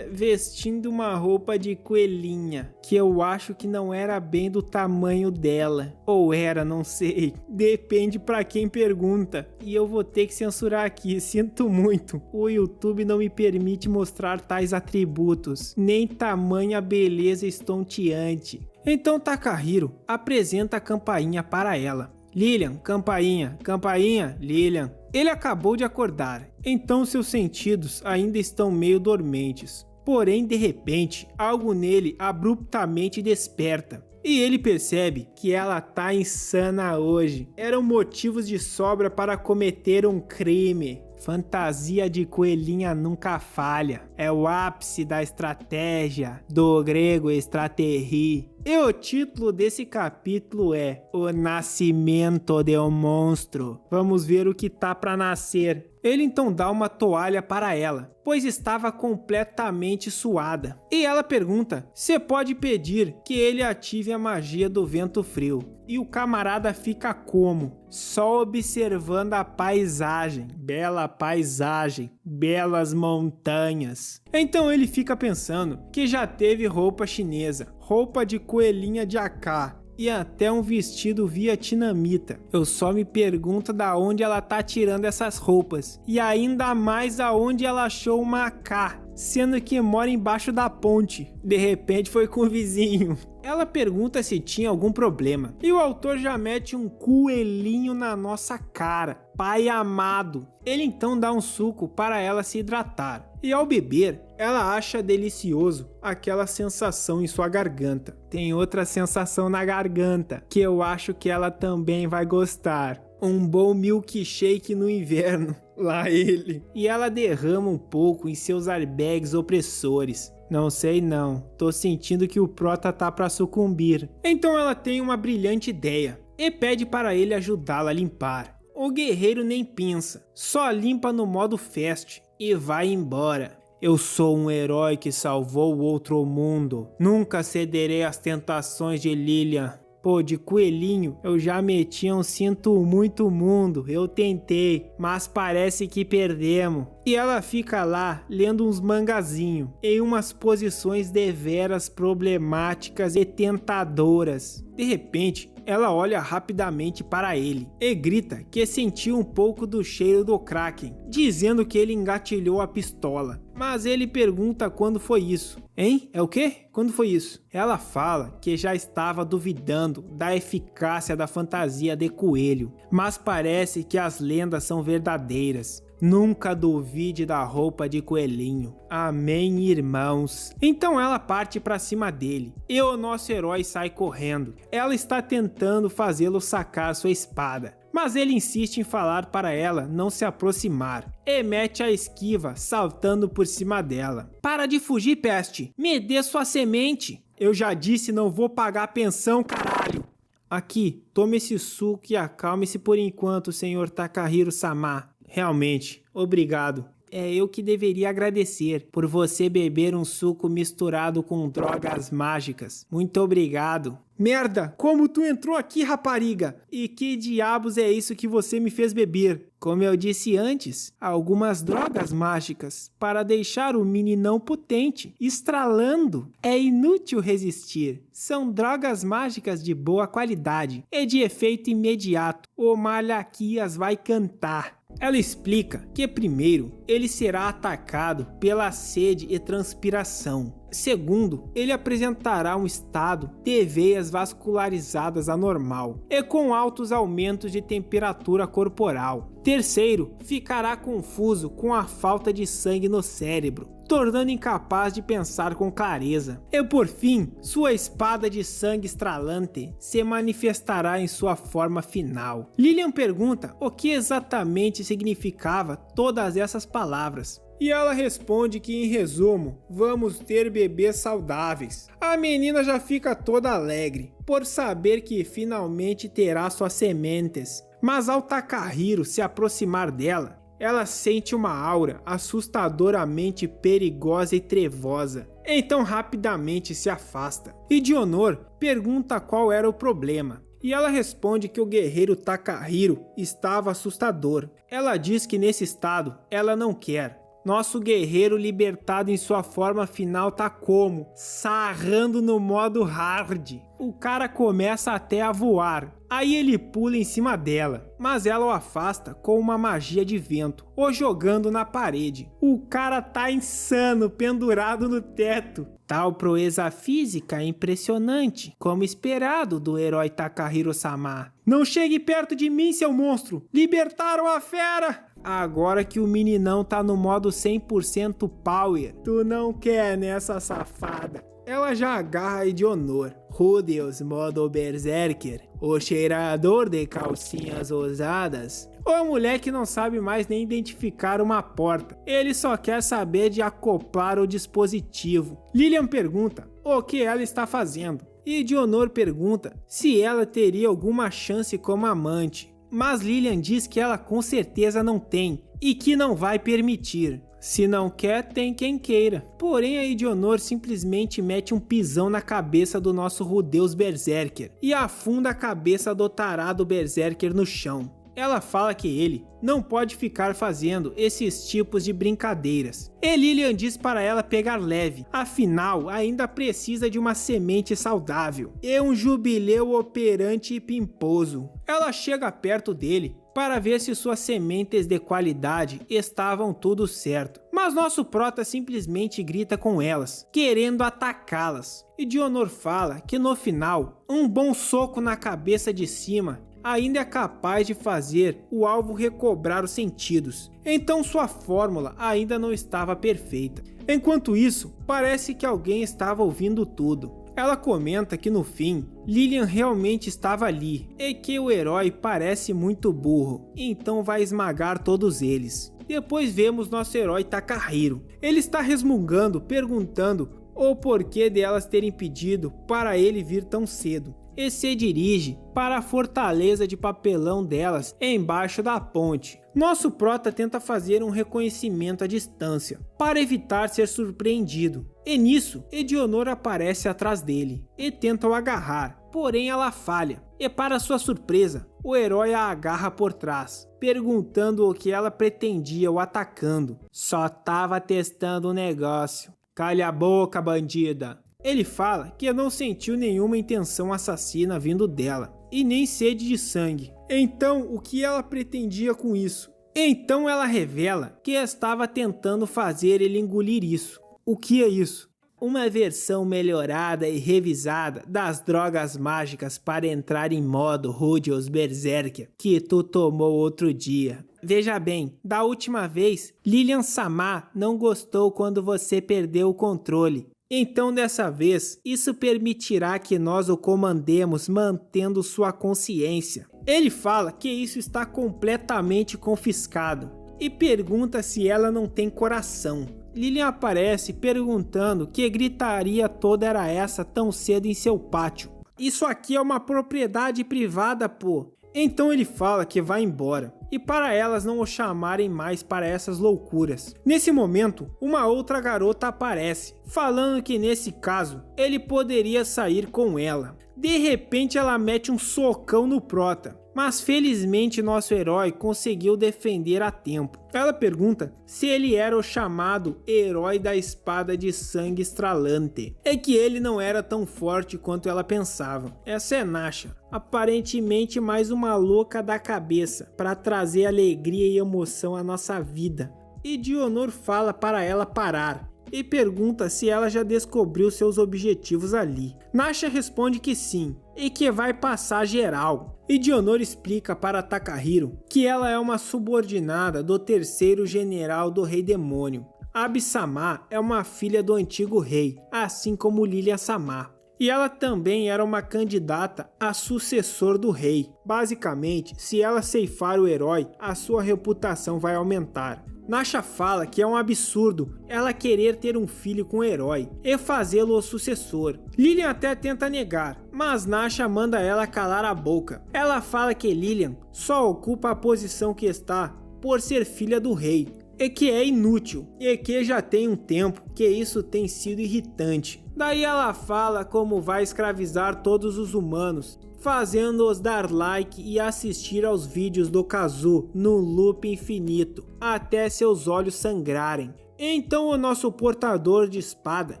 vestindo uma roupa de coelhinha, que eu acho que não era bem do tamanho dela. Ou era, não sei. Depende pra quem pergunta. E eu vou ter que censurar aqui, sinto muito. O YouTube não me permite mostrar tais atributos, nem tamanha beleza estonteante. Então Takahiro apresenta a campainha para ela. Lilian, campainha, campainha, Lilian. Ele acabou de acordar, então seus sentidos ainda estão meio dormentes. Porém, de repente, algo nele abruptamente desperta. E ele percebe que ela tá insana hoje. Eram motivos de sobra para cometer um crime. Fantasia de coelhinha nunca falha. É o ápice da estratégia, do grego estratégia. E o título desse capítulo é O Nascimento de um Monstro. Vamos ver o que tá para nascer. Ele então dá uma toalha para ela, pois estava completamente suada. E ela pergunta se pode pedir que ele ative a magia do vento frio. E o camarada fica como? Só observando a paisagem, bela paisagem, belas montanhas. Então ele fica pensando que já teve roupa chinesa, roupa de coelhinha de AK e até um vestido vietnamita. Eu só me pergunto da onde ela tá tirando essas roupas e ainda mais aonde ela achou uma AK, sendo que mora embaixo da ponte. De repente foi com o vizinho. Ela pergunta se tinha algum problema e o autor já mete um coelhinho na nossa cara. Pai amado. Ele então dá um suco para ela se hidratar e ao beber, ela acha delicioso aquela sensação em sua garganta. Tem outra sensação na garganta que eu acho que ela também vai gostar. Um bom milkshake no inverno. Lá ele. E ela derrama um pouco em seus airbags opressores. Não sei não, tô sentindo que o prota tá pra sucumbir. Então ela tem uma brilhante ideia e pede para ele ajudá-la a limpar. O guerreiro nem pensa, só limpa no modo fast e vai embora. Eu sou um herói que salvou o outro mundo. Nunca cederei às tentações de Lilian. Pô, de coelhinho, eu já meti um sinto muito mundo, eu tentei, mas parece que perdemos. E ela fica lá, lendo uns mangazinhos, em umas posições deveras problemáticas e tentadoras. De repente, ela olha rapidamente para ele e grita que sentiu um pouco do cheiro do Kraken, dizendo que ele engatilhou a pistola. Mas ele pergunta quando foi isso. Hein? É o quê? Quando foi isso? Ela fala que já estava duvidando da eficácia da fantasia de coelho, mas parece que as lendas são verdadeiras. Nunca duvide da roupa de coelhinho. Amém, irmãos. Então ela parte para cima dele e o nosso herói sai correndo. Ela está tentando fazê-lo sacar sua espada, mas ele insiste em falar para ela não se aproximar e mete a esquiva saltando por cima dela. Para de fugir, peste! Me dê sua semente! Eu já disse, não vou pagar pensão, caralho! Aqui, tome esse suco e acalme-se por enquanto, senhor Takahiro-sama. Realmente, obrigado. É eu que deveria agradecer por você beber um suco misturado com drogas mágicas. Muito obrigado. Merda, como tu entrou aqui, rapariga? E que diabos é isso que você me fez beber? Como eu disse antes, algumas drogas mágicas para deixar o meninão potente, estralando. É inútil resistir. São drogas mágicas de boa qualidade e de efeito imediato. O Malaquias vai cantar. Ela explica que primeiro, ele será atacado pela sede e transpiração. Segundo, ele apresentará um estado de veias vascularizadas anormal e com altos aumentos de temperatura corporal. Terceiro, ficará confuso com a falta de sangue no cérebro, tornando incapaz de pensar com clareza. E por fim, sua espada de sangue estralante se manifestará em sua forma final. Lilian pergunta o que exatamente significava todas essas palavras. E ela responde que, em resumo, vamos ter bebês saudáveis. A menina já fica toda alegre por saber que finalmente terá suas sementes. Mas ao Takahiro se aproximar dela, ela sente uma aura assustadoramente perigosa e trevosa. Então rapidamente se afasta. E Dionor pergunta qual era o problema. E ela responde que o guerreiro Takahiro estava assustador. Ela diz que nesse estado ela não quer. Nosso guerreiro libertado em sua forma final tá como? Sarrando no modo hard. O cara começa até a voar. Aí ele pula em cima dela, mas ela o afasta com uma magia de vento, o jogando na parede. O cara tá insano, pendurado no teto. Tal proeza física é impressionante, como esperado do herói Takahiro-sama. Não chegue perto de mim, seu monstro! Libertaram a fera! Agora que o meninão tá no modo 100% power, tu não quer nessa safada. Ela já agarra Edionor. Rudeus modo berserker, o cheirador de calcinhas ousadas. O moleque não sabe mais nem identificar uma porta. Ele só quer saber de acoplar o dispositivo. Lilian pergunta o que ela está fazendo. E Edionor pergunta se ela teria alguma chance como amante. Mas Lilian diz que ela com certeza não tem e que não vai permitir. Se não quer, tem quem queira. Porém, a Edionor simplesmente mete um pisão na cabeça do nosso Rudeus Berserker e afunda a cabeça do tarado Berserker no chão. Ela fala que ele não pode ficar fazendo esses tipos de brincadeiras. E Lilian diz para ela pegar leve, afinal ainda precisa de uma semente saudável e um jubileu operante e pimposo. Ela chega perto dele para ver se suas sementes de qualidade estavam tudo certo. Mas nosso prota simplesmente grita com elas, querendo atacá-las. E Edionor fala que no final, um bom soco na cabeça de cima ainda é capaz de fazer o alvo recobrar os sentidos. Então sua fórmula ainda não estava perfeita. Enquanto isso, parece que alguém estava ouvindo tudo. Ela comenta que no fim, Lilian realmente estava ali e que o herói parece muito burro, então vai esmagar todos eles. Depois vemos nosso herói Takahiro. Ele está resmungando, perguntando o porquê de elas terem pedido para ele vir tão cedo. E se dirige para a fortaleza de papelão delas embaixo da ponte. Nosso prota tenta fazer um reconhecimento à distância para evitar ser surpreendido. E nisso, Edionor aparece atrás dele e tenta o agarrar, porém ela falha. E para sua surpresa, o herói a agarra por trás, perguntando o que ela pretendia o atacando. Só tava testando o negócio. Calha a boca, bandida. Ele fala que não sentiu nenhuma intenção assassina vindo dela, e nem sede de sangue. Então, o que ela pretendia com isso? Então ela revela que estava tentando fazer ele engolir isso. O que é isso? Uma versão melhorada e revisada das drogas mágicas para entrar em modo Rudeus Berserker que tu tomou outro dia. Veja bem, da última vez, Lilian-sama não gostou quando você perdeu o controle. Então dessa vez, isso permitirá que nós o comandemos mantendo sua consciência. Ele fala que isso está completamente confiscado e pergunta se ela não tem coração. Lilian aparece perguntando que gritaria toda era essa tão cedo em seu pátio. Isso aqui é uma propriedade privada, pô. Então ele fala que vai embora, e para elas não o chamarem mais para essas loucuras. Nesse momento, uma outra garota aparece, falando que nesse caso, ele poderia sair com ela. De repente ela mete um socão no prota, mas felizmente nosso herói conseguiu defender a tempo. Ela pergunta se ele era o chamado herói da espada de sangue estralante. É que ele não era tão forte quanto ela pensava. Essa é Nasha, aparentemente mais uma louca da cabeça, para trazer alegria e emoção à nossa vida. E Edionor fala para ela parar e pergunta se ela já descobriu seus objetivos ali. Nasha responde que sim, e que vai passar geral. Edionor explica para Takahiro que ela é uma subordinada do terceiro general do Rei Demônio. Abi-sama é uma filha do antigo rei, assim como Lilian-sama. E ela também era uma candidata a sucessor do rei. Basicamente, se ela ceifar o herói, a sua reputação vai aumentar. Nasha fala que é um absurdo ela querer ter um filho com o herói e fazê-lo o sucessor. Lilian até tenta negar, mas Nasha manda ela calar a boca. Ela fala que Lilian só ocupa a posição que está por ser filha do rei, e que é inútil, e que já tem um tempo que isso tem sido irritante. Daí ela fala como vai escravizar todos os humanos, fazendo-os dar like e assistir aos vídeos do Kazu no loop infinito, até seus olhos sangrarem. Então o nosso portador de espada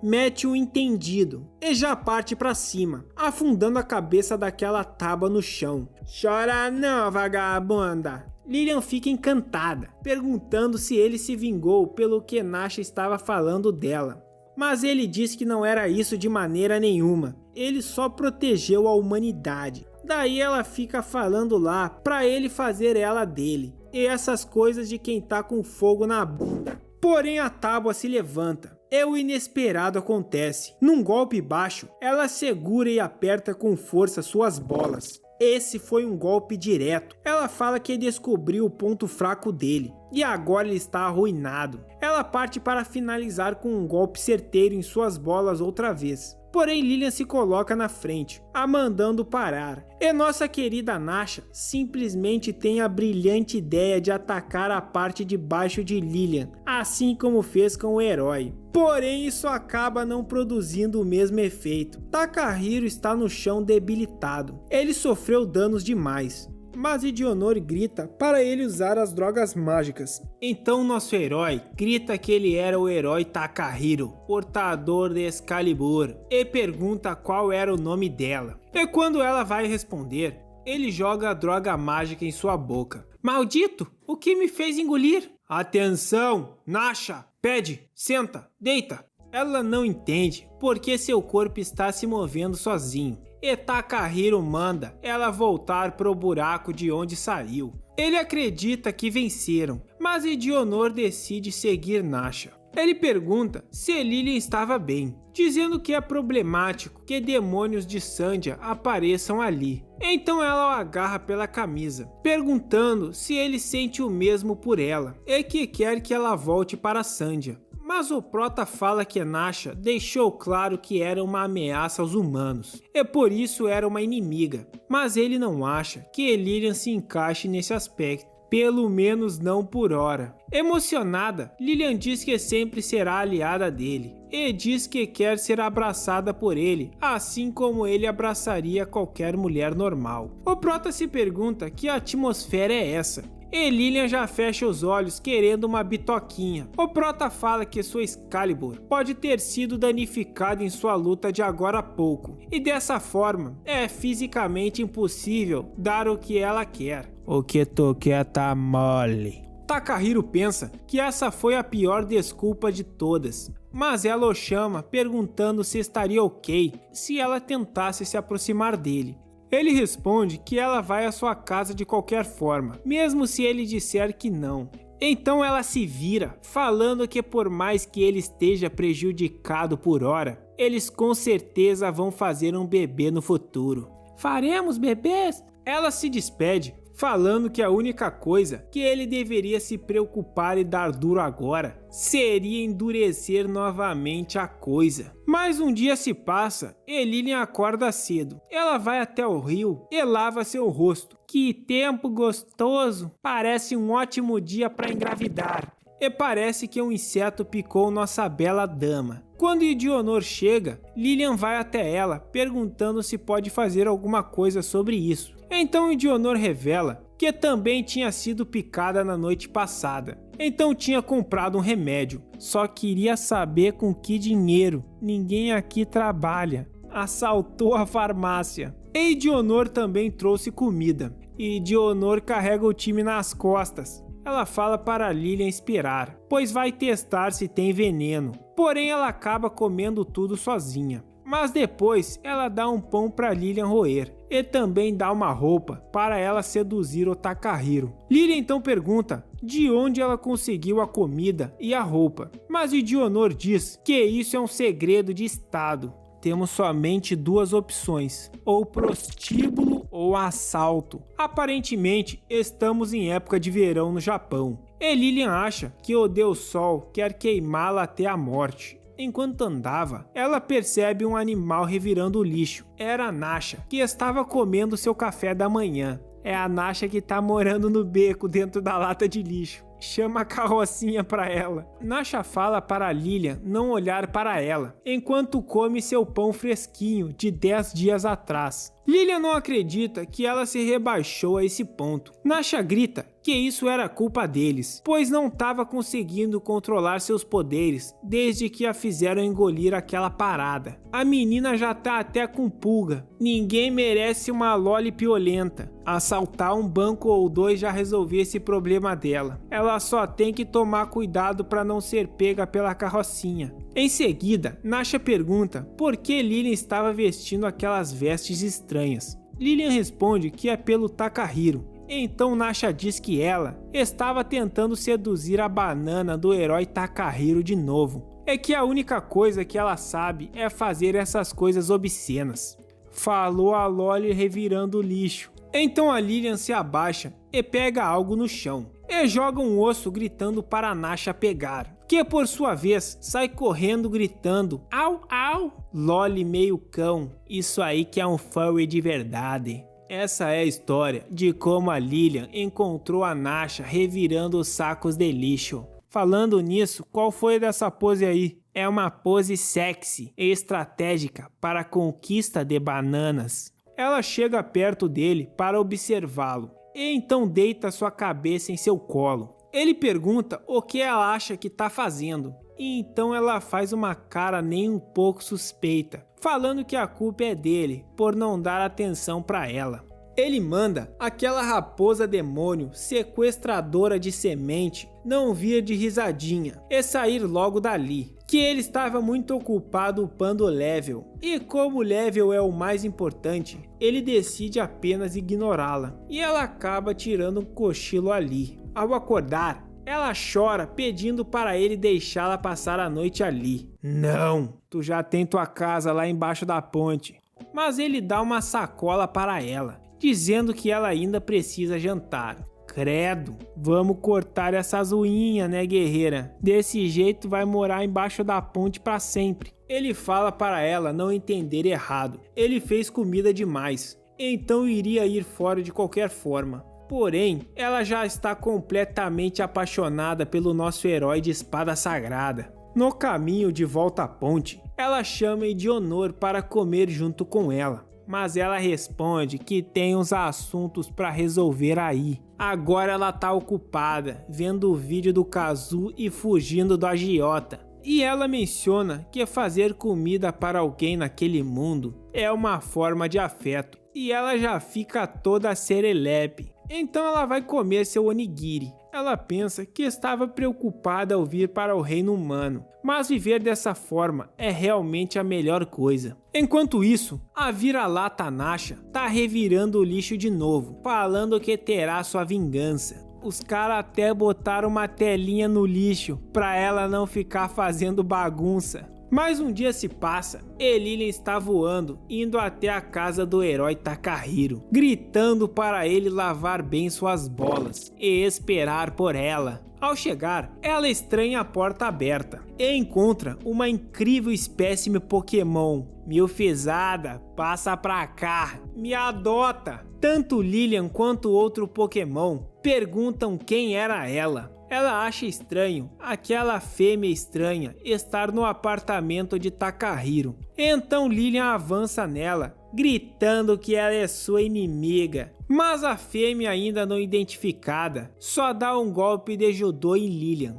mete um entendido e já parte pra cima, afundando a cabeça daquela tábua no chão. Chora não, vagabunda! Lilian fica encantada, perguntando se ele se vingou pelo que Nasha estava falando dela. Mas ele diz que não era isso de maneira nenhuma, ele só protegeu a humanidade. Daí ela fica falando lá pra ele fazer ela dele, e essas coisas de quem tá com fogo na bunda. Porém a tábua se levanta, e o inesperado acontece. Num golpe baixo, ela segura e aperta com força suas bolas. Esse foi um golpe direto. Ela fala que descobriu o ponto fraco dele, e agora ele está arruinado. Ela parte para finalizar com um golpe certeiro em suas bolas outra vez. Porém Lilian se coloca na frente, a mandando parar. E nossa querida Nasha simplesmente tem a brilhante ideia de atacar a parte de baixo de Lilian, assim como fez com o herói. Porém isso acaba não produzindo o mesmo efeito. Takahiro está no chão debilitado. Ele sofreu danos demais. Mas Idionor grita para ele usar as drogas mágicas. Então nosso herói grita que ele era o herói Takahiro, portador de Excalibur, e pergunta qual era o nome dela. E quando ela vai responder, ele joga a droga mágica em sua boca. Maldito, o que me fez engolir? Atenção, Nasha, pede, senta, deita. Ela não entende porque seu corpo está se movendo sozinho. E Takahiro manda ela voltar pro buraco de onde saiu. Ele acredita que venceram, mas Idionor decide seguir Nasha. Ele pergunta se Lilian estava bem, dizendo que é problemático que demônios de Sandia apareçam ali. Então ela o agarra pela camisa, perguntando se ele sente o mesmo por ela e que quer que ela volte para Sandia. Mas o prota fala que Nasha deixou claro que era uma ameaça aos humanos, e por isso era uma inimiga. Mas ele não acha que Lilian se encaixe nesse aspecto, pelo menos não por hora. Emocionada, Lilian diz que sempre será aliada dele, e diz que quer ser abraçada por ele, assim como ele abraçaria qualquer mulher normal. O prota se pergunta que atmosfera é essa, e Lilian já fecha os olhos querendo uma bitoquinha. O prota fala que sua Excalibur pode ter sido danificada em sua luta de agora a pouco, e dessa forma é fisicamente impossível dar o que ela quer. O que tu quer tá mole. Takahiro pensa que essa foi a pior desculpa de todas, mas ela o chama perguntando se estaria ok se ela tentasse se aproximar dele. Ele responde que ela vai à sua casa de qualquer forma, mesmo se ele disser que não. Então ela se vira, falando que por mais que ele esteja prejudicado por hora, eles com certeza vão fazer um bebê no futuro. Faremos bebês? Ela se despede, falando que a única coisa que ele deveria se preocupar e dar duro agora seria endurecer novamente a coisa. Mas um dia se passa e Lilian acorda cedo. Ela vai até o rio e lava seu rosto. Que tempo gostoso! Parece um ótimo dia para engravidar. E parece que um inseto picou nossa bela dama. Quando Idionor chega, Lilian vai até ela, perguntando se pode fazer alguma coisa sobre isso. Então Idionor revela que também tinha sido picada na noite passada. Então tinha comprado um remédio, só queria saber com que dinheiro. Ninguém aqui trabalha. Assaltou a farmácia. E Idionor também trouxe comida. E Idionor carrega o time nas costas. Ela fala para Lilian esperar, pois vai testar se tem veneno. Porém ela acaba comendo tudo sozinha. Mas depois ela dá um pão para Lilian roer e também dá uma roupa para ela seduzir o Takahiro. Lilian então pergunta de onde ela conseguiu a comida e a roupa, mas Idionor diz que isso é um segredo de estado. Temos somente duas opções, ou prostíbulo ou assalto. Aparentemente estamos em época de verão no Japão. E Lilian acha que o Deus Sol quer queimá-la até a morte. Enquanto andava, ela percebe um animal revirando o lixo. Era a Nasha, que estava comendo seu café da manhã. É a Nasha que tá morando no beco dentro da lata de lixo. Chama a carrocinha para ela. Nasha fala para Lilian não olhar para ela, enquanto come seu pão fresquinho de 10 dias atrás. Lilian não acredita que ela se rebaixou a esse ponto. Nasha grita que isso era culpa deles, pois não estava conseguindo controlar seus poderes desde que a fizeram engolir aquela parada. A menina já tá até com pulga. Ninguém merece uma loli piolenta. Assaltar um banco ou dois já resolvia esse problema dela. Ela só tem que tomar cuidado para não ser pega pela carrocinha. Em seguida, Nasha pergunta por que Lilian estava vestindo aquelas vestes estranhas. Lilian responde que é pelo Takahiro. Então Nasha diz que ela estava tentando seduzir a banana do herói Takahiro de novo. É que a única coisa que ela sabe é fazer essas coisas obscenas. Falou a Loli revirando o lixo. Então a Lilian se abaixa e pega algo no chão. E joga um osso gritando para Nasha pegar. Que por sua vez sai correndo gritando au au. Loli meio cão, isso aí que é um furry de verdade. Essa é a história de como a Lilian encontrou a Nasha revirando os sacos de lixo. Falando nisso, qual foi dessa pose aí? É uma pose sexy e estratégica para a conquista de bananas. Ela chega perto dele para observá-lo e então deita sua cabeça em seu colo. Ele pergunta o que ela acha que está fazendo. E então ela faz uma cara nem um pouco suspeita, falando que a culpa é dele por não dar atenção para ela. Ele manda aquela raposa demônio sequestradora de semente não vir de risadinha e sair logo dali, que ele estava muito ocupado upando o level, e como o level é o mais importante, ele decide apenas ignorá-la, e ela acaba tirando um cochilo ali. Ao acordar, ela chora pedindo para ele deixá-la passar a noite ali. Não, tu já tem tua casa lá embaixo da ponte. Mas ele dá uma sacola para ela, dizendo que ela ainda precisa jantar. Credo, vamos cortar essas unhas, né, guerreira? Desse jeito vai morar embaixo da ponte para sempre. Ele fala para ela não entender errado. Ele fez comida demais, então iria ir fora de qualquer forma. Porém, ela já está completamente apaixonada pelo nosso herói de espada sagrada. No caminho de volta à ponte, ela chama Edionor para comer junto com ela. Mas ela responde que tem uns assuntos para resolver aí. Agora ela tá ocupada, vendo o vídeo do Kazu e fugindo do agiota. E ela menciona que fazer comida para alguém naquele mundo é uma forma de afeto. E ela já fica toda serelepe. Então ela vai comer seu onigiri. Ela pensa que estava preocupada ao vir para o reino humano, mas viver dessa forma é realmente a melhor coisa. Enquanto isso, a vira-lata Nasha tá revirando o lixo de novo, falando que terá sua vingança. Os caras até botaram uma telinha no lixo pra ela não ficar fazendo bagunça. Mais um dia se passa e Lilian está voando, indo até a casa do herói Takahiro, gritando para ele lavar bem suas bolas e esperar por ela. Ao chegar, ela estranha a porta aberta e encontra uma incrível espécime Pokémon. Milfizada, passa pra cá, me adota! Tanto Lilian quanto outro Pokémon perguntam quem era ela. Ela acha estranho aquela fêmea estranha estar no apartamento de Takahiro. Então Lilian avança nela, gritando que ela é sua inimiga. Mas a fêmea ainda não identificada só dá um golpe de judô em Lilian.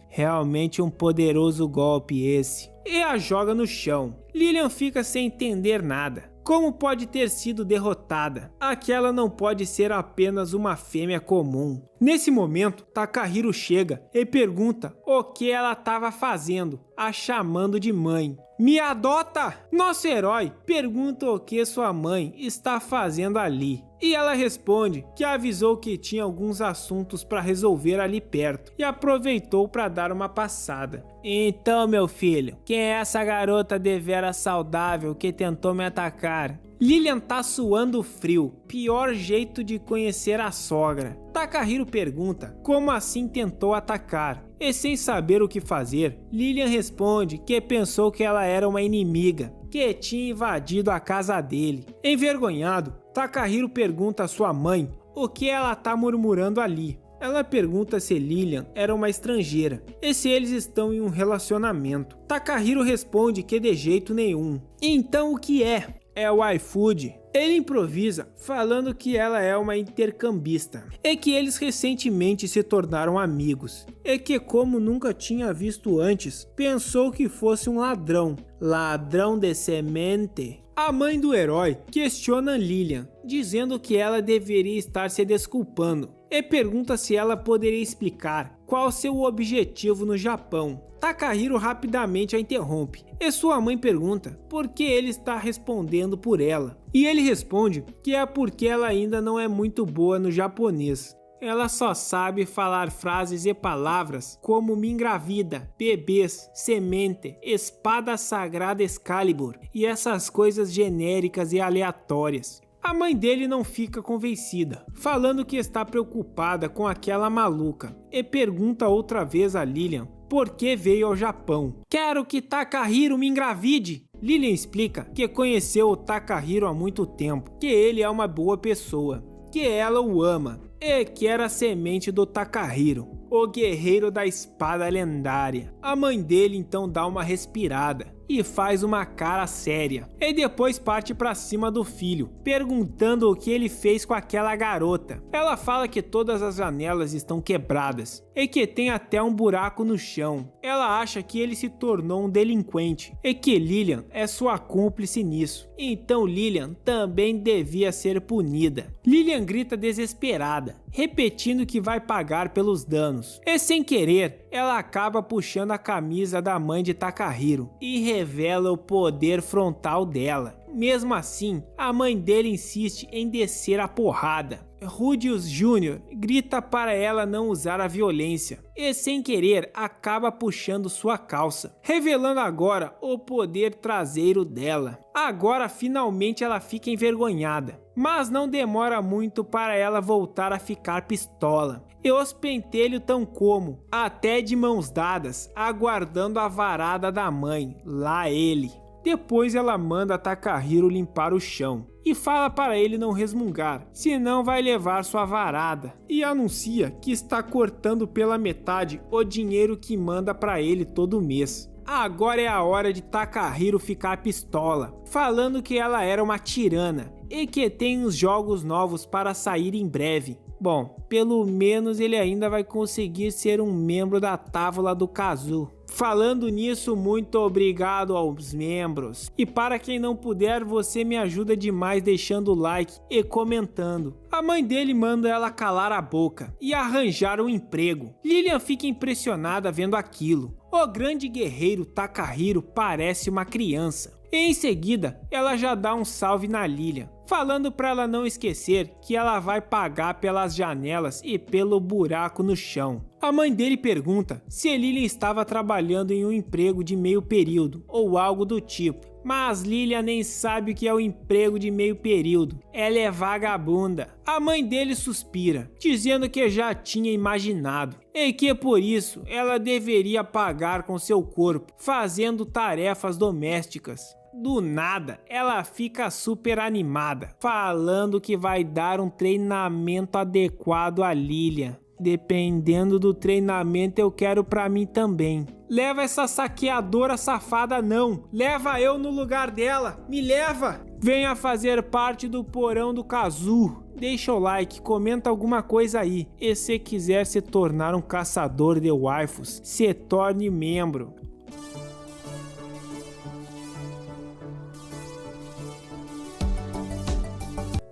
Realmente um poderoso golpe esse. E a joga no chão. Lilian fica sem entender nada. Como pode ter sido derrotada? Aquela não pode ser apenas uma fêmea comum. Nesse momento, Takahiro chega e pergunta o que ela estava fazendo, a chamando de mãe. Me adota! Nosso herói pergunta o que sua mãe está fazendo ali. E ela responde que avisou que tinha alguns assuntos para resolver ali perto e aproveitou para dar uma passada. Então, meu filho, quem é essa garota devera saudável que tentou me atacar? Lilian tá suando frio, pior jeito de conhecer a sogra. Takahiro pergunta como assim tentou atacar. E sem saber o que fazer, Lilian responde que pensou que ela era uma inimiga, que tinha invadido a casa dele. Envergonhado, Takahiro pergunta à sua mãe o que ela tá murmurando ali. Ela pergunta se Lilian era uma estrangeira e se eles estão em um relacionamento. Takahiro responde que de jeito nenhum. Então o que é? É o iFood. Ele improvisa, falando que ela é uma intercambista, e que eles recentemente se tornaram amigos, e que como nunca tinha visto antes, pensou que fosse um ladrão de semente. A mãe do herói questiona Lilian, dizendo que ela deveria estar se desculpando, e pergunta se ela poderia explicar qual seu objetivo no Japão. Takahiro rapidamente a interrompe, e sua mãe pergunta por que ele está respondendo por ela. E ele responde que é porque ela ainda não é muito boa no japonês. Ela só sabe falar frases e palavras como me engravida, bebês, semente, espada sagrada Excalibur e essas coisas genéricas e aleatórias. A mãe dele não fica convencida, falando que está preocupada com aquela maluca, e pergunta outra vez a Lilian por que veio ao Japão. Quero que Takahiro me engravide! Lilian explica que conheceu o Takahiro há muito tempo, que ele é uma boa pessoa, que ela o ama, e que era a semente do Takahiro, o guerreiro da espada lendária. A mãe dele então dá uma respirada e faz uma cara séria, e depois parte pra cima do filho, perguntando o que ele fez com aquela garota. Ela fala que todas as janelas estão quebradas, e que tem até um buraco no chão. Ela acha que ele se tornou um delinquente, e que Lilian é sua cúmplice nisso. Então Lilian também devia ser punida. Lilian grita desesperada, repetindo que vai pagar pelos danos. E sem querer, ela acaba puxando a camisa da mãe de Takahiro e revela o poder frontal dela. Mesmo assim, a mãe dele insiste em descer a porrada. Rudius Jr. grita para ela não usar a violência e, sem querer, acaba puxando sua calça, revelando agora o poder traseiro dela. Agora, finalmente, ela fica envergonhada, mas não demora muito para ela voltar a ficar pistola. E os pentelhos tão como, até de mãos dadas, aguardando a varada da mãe, lá ele. Depois ela manda Takahiro limpar o chão e fala para ele não resmungar, senão vai levar sua varada, e anuncia que está cortando pela metade o dinheiro que manda para ele todo mês. Agora é a hora de Takahiro ficar pistola, falando que ela era uma tirana e que tem uns jogos novos para sair em breve. Bom, pelo menos ele ainda vai conseguir ser um membro da Távola do Kazu. Falando nisso, muito obrigado aos membros. E para quem não puder, você me ajuda demais deixando o like e comentando. A mãe dele manda ela calar a boca e arranjar um emprego. Lilian fica impressionada vendo aquilo. O grande guerreiro Takahiro parece uma criança. E em seguida, ela já dá um salve na Lilian, falando para ela não esquecer que ela vai pagar pelas janelas e pelo buraco no chão. A mãe dele pergunta se Lilian estava trabalhando em um emprego de meio período ou algo do tipo, mas Lilian nem sabe o que é o emprego de meio período. Ela é vagabunda. A mãe dele suspira, dizendo que já tinha imaginado e que por isso ela deveria pagar com seu corpo, fazendo tarefas domésticas. Do nada, ela fica super animada, falando que vai dar um treinamento adequado a Lilian. Dependendo do treinamento, eu quero pra mim também. Leva essa saqueadora safada não. Leva eu no lugar dela. Me leva. Venha fazer parte do porão do Kazu. Deixa o like, comenta alguma coisa aí. E se quiser se tornar um caçador de waifus, se torne membro.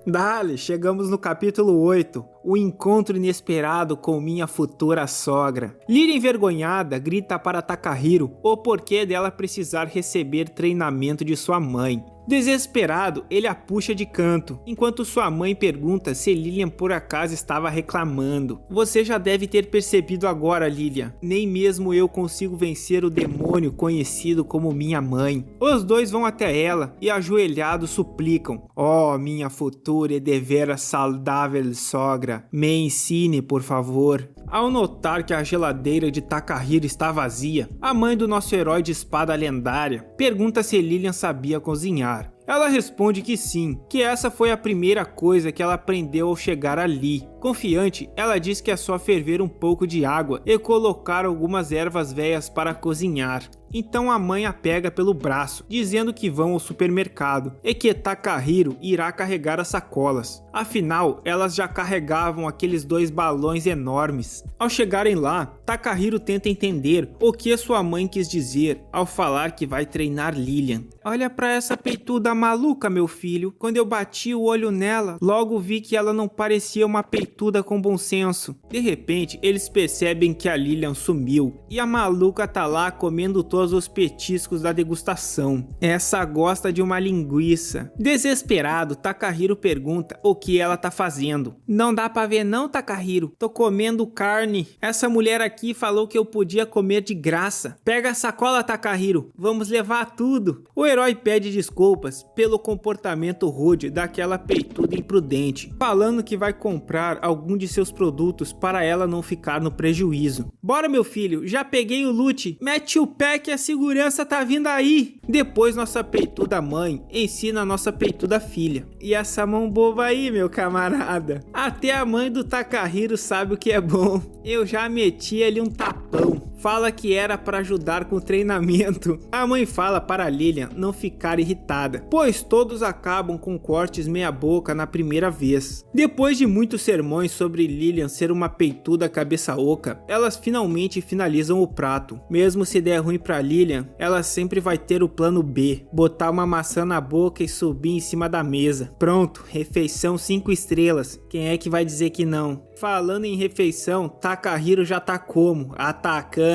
Dale, chegamos no capítulo 8, o encontro inesperado com minha futura sogra. Lilian envergonhada grita para Takahiro o porquê dela precisar receber treinamento de sua mãe. Desesperado, ele a puxa de canto, enquanto sua mãe pergunta se Lilian por acaso estava reclamando. Você já deve ter percebido agora, Lilian. Nem mesmo eu consigo vencer o demônio conhecido como minha mãe. Os dois vão até ela e ajoelhados suplicam. Oh, minha futura e deveras saudável sogra, me ensine, por favor. Ao notar que a geladeira de Takahiro está vazia, a mãe do nosso herói de espada lendária pergunta se Lilian sabia cozinhar. Ela responde que sim, que essa foi a primeira coisa que ela aprendeu ao chegar ali. Confiante, ela diz que é só ferver um pouco de água e colocar algumas ervas velhas para cozinhar. Então a mãe a pega pelo braço, dizendo que vão ao supermercado e que Takahiro irá carregar as sacolas. Afinal, elas já carregavam aqueles 2 balões enormes. Ao chegarem lá, Takahiro tenta entender o que sua mãe quis dizer ao falar que vai treinar Lilian. Olha pra essa peituda maluca, meu filho. Quando eu bati o olho nela, logo vi que ela não parecia uma peituda com bom senso. De repente, eles percebem que a Lilian sumiu e a maluca tá lá comendo todos os petiscos da degustação. Essa gosta de uma linguiça. Desesperado, Takahiro pergunta o que ela tá fazendo. Não dá pra ver não, Takahiro. Tô comendo carne. Essa mulher aqui falou que eu podia comer de graça. Pega a sacola, Takahiro. Vamos levar tudo. O herói pede desculpas pelo comportamento rude daquela peituda imprudente, falando que vai comprar algum de seus produtos para ela não ficar no prejuízo. Bora, meu filho. Já peguei o loot. Mete o pé que a segurança tá vindo aí. Depois nossa peituda mãe ensina a nossa peituda filha. E essa mão boba aí, meu camarada. Até a mãe do Takahiro sabe o que é bom. Eu já meti ali um tapão. Fala que era para ajudar com o treinamento. A mãe fala para Lilian não ficar irritada, pois todos acabam com cortes meia boca na primeira vez. Depois de muitos sermões sobre Lilian ser uma peituda cabeça oca, elas finalmente finalizam o prato. Mesmo se der ruim para Lilian, ela sempre vai ter o plano B, botar uma maçã na boca e subir em cima da mesa. Pronto, refeição 5 estrelas. Quem é que vai dizer que não? Falando em refeição, Takahiro já tá como? Atacante.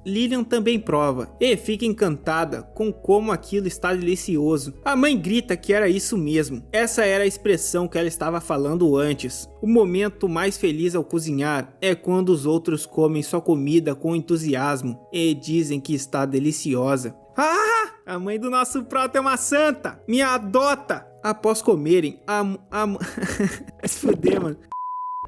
Lilian também prova e fica encantada com como aquilo está delicioso. A mãe grita que era isso mesmo. Essa era a expressão que ela estava falando antes. O momento mais feliz ao cozinhar é quando os outros comem sua comida com entusiasmo e dizem que está deliciosa. Ah! A mãe do nosso prato é uma santa! Me adota! Após comerem, Vai se fuder, mano.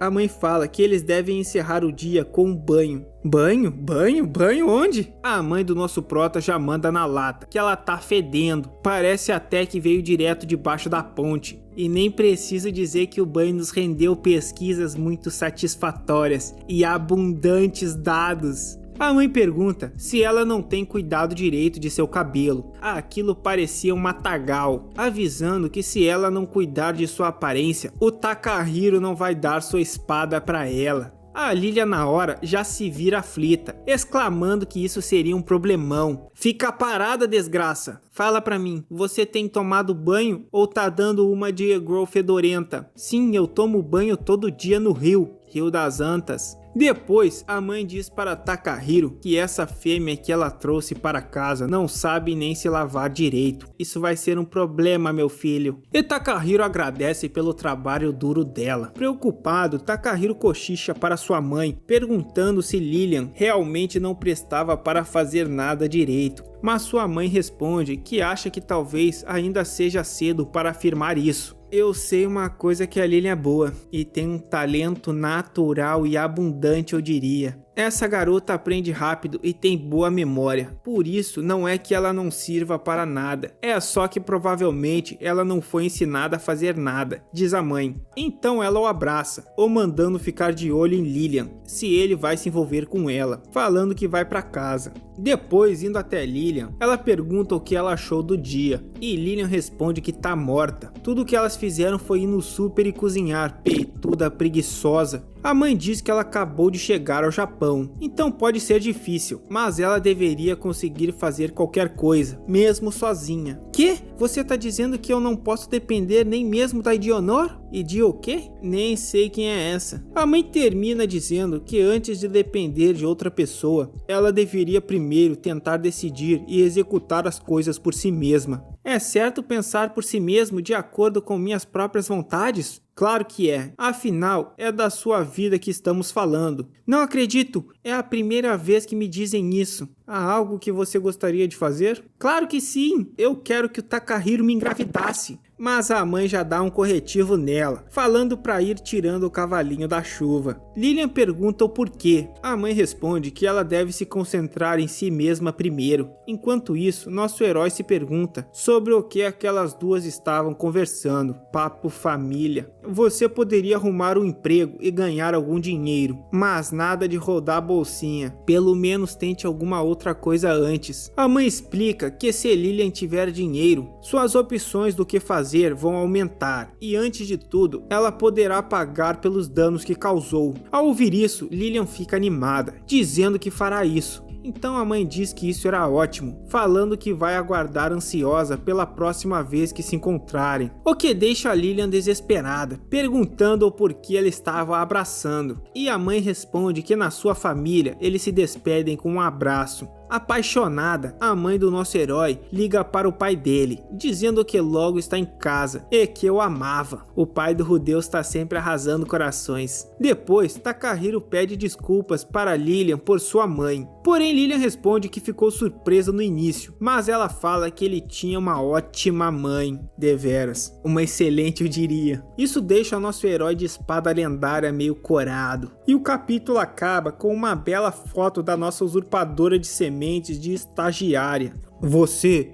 A mãe fala que eles devem encerrar o dia com um banho. Banho? Banho? Banho onde? A mãe do nosso prota já manda na lata, que ela tá fedendo. Parece até que veio direto debaixo da ponte. E nem preciso dizer que o banho nos rendeu pesquisas muito satisfatórias e abundantes dados. A mãe pergunta se ela não tem cuidado direito de seu cabelo. Aquilo parecia um matagal, avisando que se ela não cuidar de sua aparência, o Takahiro não vai dar sua espada para ela. A Lilian na hora já se vira aflita, exclamando que isso seria um problemão. Fica parada, desgraça. Fala pra mim, você tem tomado banho ou tá dando uma de eggroll fedorenta? Sim, eu tomo banho todo dia no Rio das Antas. Depois, a mãe diz para Takahiro que essa fêmea que ela trouxe para casa não sabe nem se lavar direito. Isso vai ser um problema, meu filho. E Takahiro agradece pelo trabalho duro dela. Preocupado, Takahiro cochicha para sua mãe, perguntando se Lilian realmente não prestava para fazer nada direito. Mas sua mãe responde que acha que talvez ainda seja cedo para afirmar isso. Eu sei uma coisa, que a Lilian é boa e tem um talento natural e abundante, eu diria. Essa garota aprende rápido e tem boa memória, por isso não é que ela não sirva para nada, é só que provavelmente ela não foi ensinada a fazer nada, diz a mãe. Então ela o abraça, o mandando ficar de olho em Lilian, se ele vai se envolver com ela, falando que vai para casa. Depois, indo até Lilian, ela pergunta o que ela achou do dia, e Lilian responde que tá morta. Tudo que elas fizeram foi ir no super e cozinhar, peituda preguiçosa. A mãe diz que ela acabou de chegar ao Japão, então pode ser difícil, mas ela deveria conseguir fazer qualquer coisa, mesmo sozinha. Que? Você tá dizendo que eu não posso depender nem mesmo da Idionor? E de o quê? Nem sei quem é essa. A mãe termina dizendo que antes de depender de outra pessoa, ela deveria primeiro tentar decidir e executar as coisas por si mesma. É certo pensar por si mesmo de acordo com minhas próprias vontades? Claro que é, afinal é da sua vida que estamos falando. Não acredito, é a primeira vez que me dizem isso. Há algo que você gostaria de fazer? Claro que sim, eu quero que o Takahiro me engravidasse. Mas a mãe já dá um corretivo nela, falando para ir tirando o cavalinho da chuva. Lilian pergunta o porquê. A mãe responde que ela deve se concentrar em si mesma primeiro. Enquanto isso, nosso herói se pergunta sobre o que aquelas duas estavam conversando. Papo família. Você poderia arrumar um emprego e ganhar algum dinheiro, mas nada de rodar a bolsinha. Pelo menos tente alguma outra coisa antes. A mãe explica que se Lilian tiver dinheiro, suas opções do que fazer vão aumentar e antes de tudo, ela poderá pagar pelos danos que causou. Ao ouvir isso, Lilian fica animada, dizendo que fará isso. Então a mãe diz que isso era ótimo, falando que vai aguardar ansiosa pela próxima vez que se encontrarem. O que deixa a Lilian desesperada, perguntando o porquê ela estava a abraçando. E a mãe responde que na sua família eles se despedem com um abraço. Apaixonada, a mãe do nosso herói liga para o pai dele, dizendo que logo está em casa e que o amava. O pai do Rudeu está sempre arrasando corações. Depois, Takahiro pede desculpas para Lilian por sua mãe. Porém, Lilian responde que ficou surpresa no início, mas ela fala que ele tinha uma ótima mãe. Deveras, uma excelente eu diria. Isso deixa o nosso herói de espada lendária meio corado. E o capítulo acaba com uma bela foto da nossa usurpadora de sementes de estagiária. Você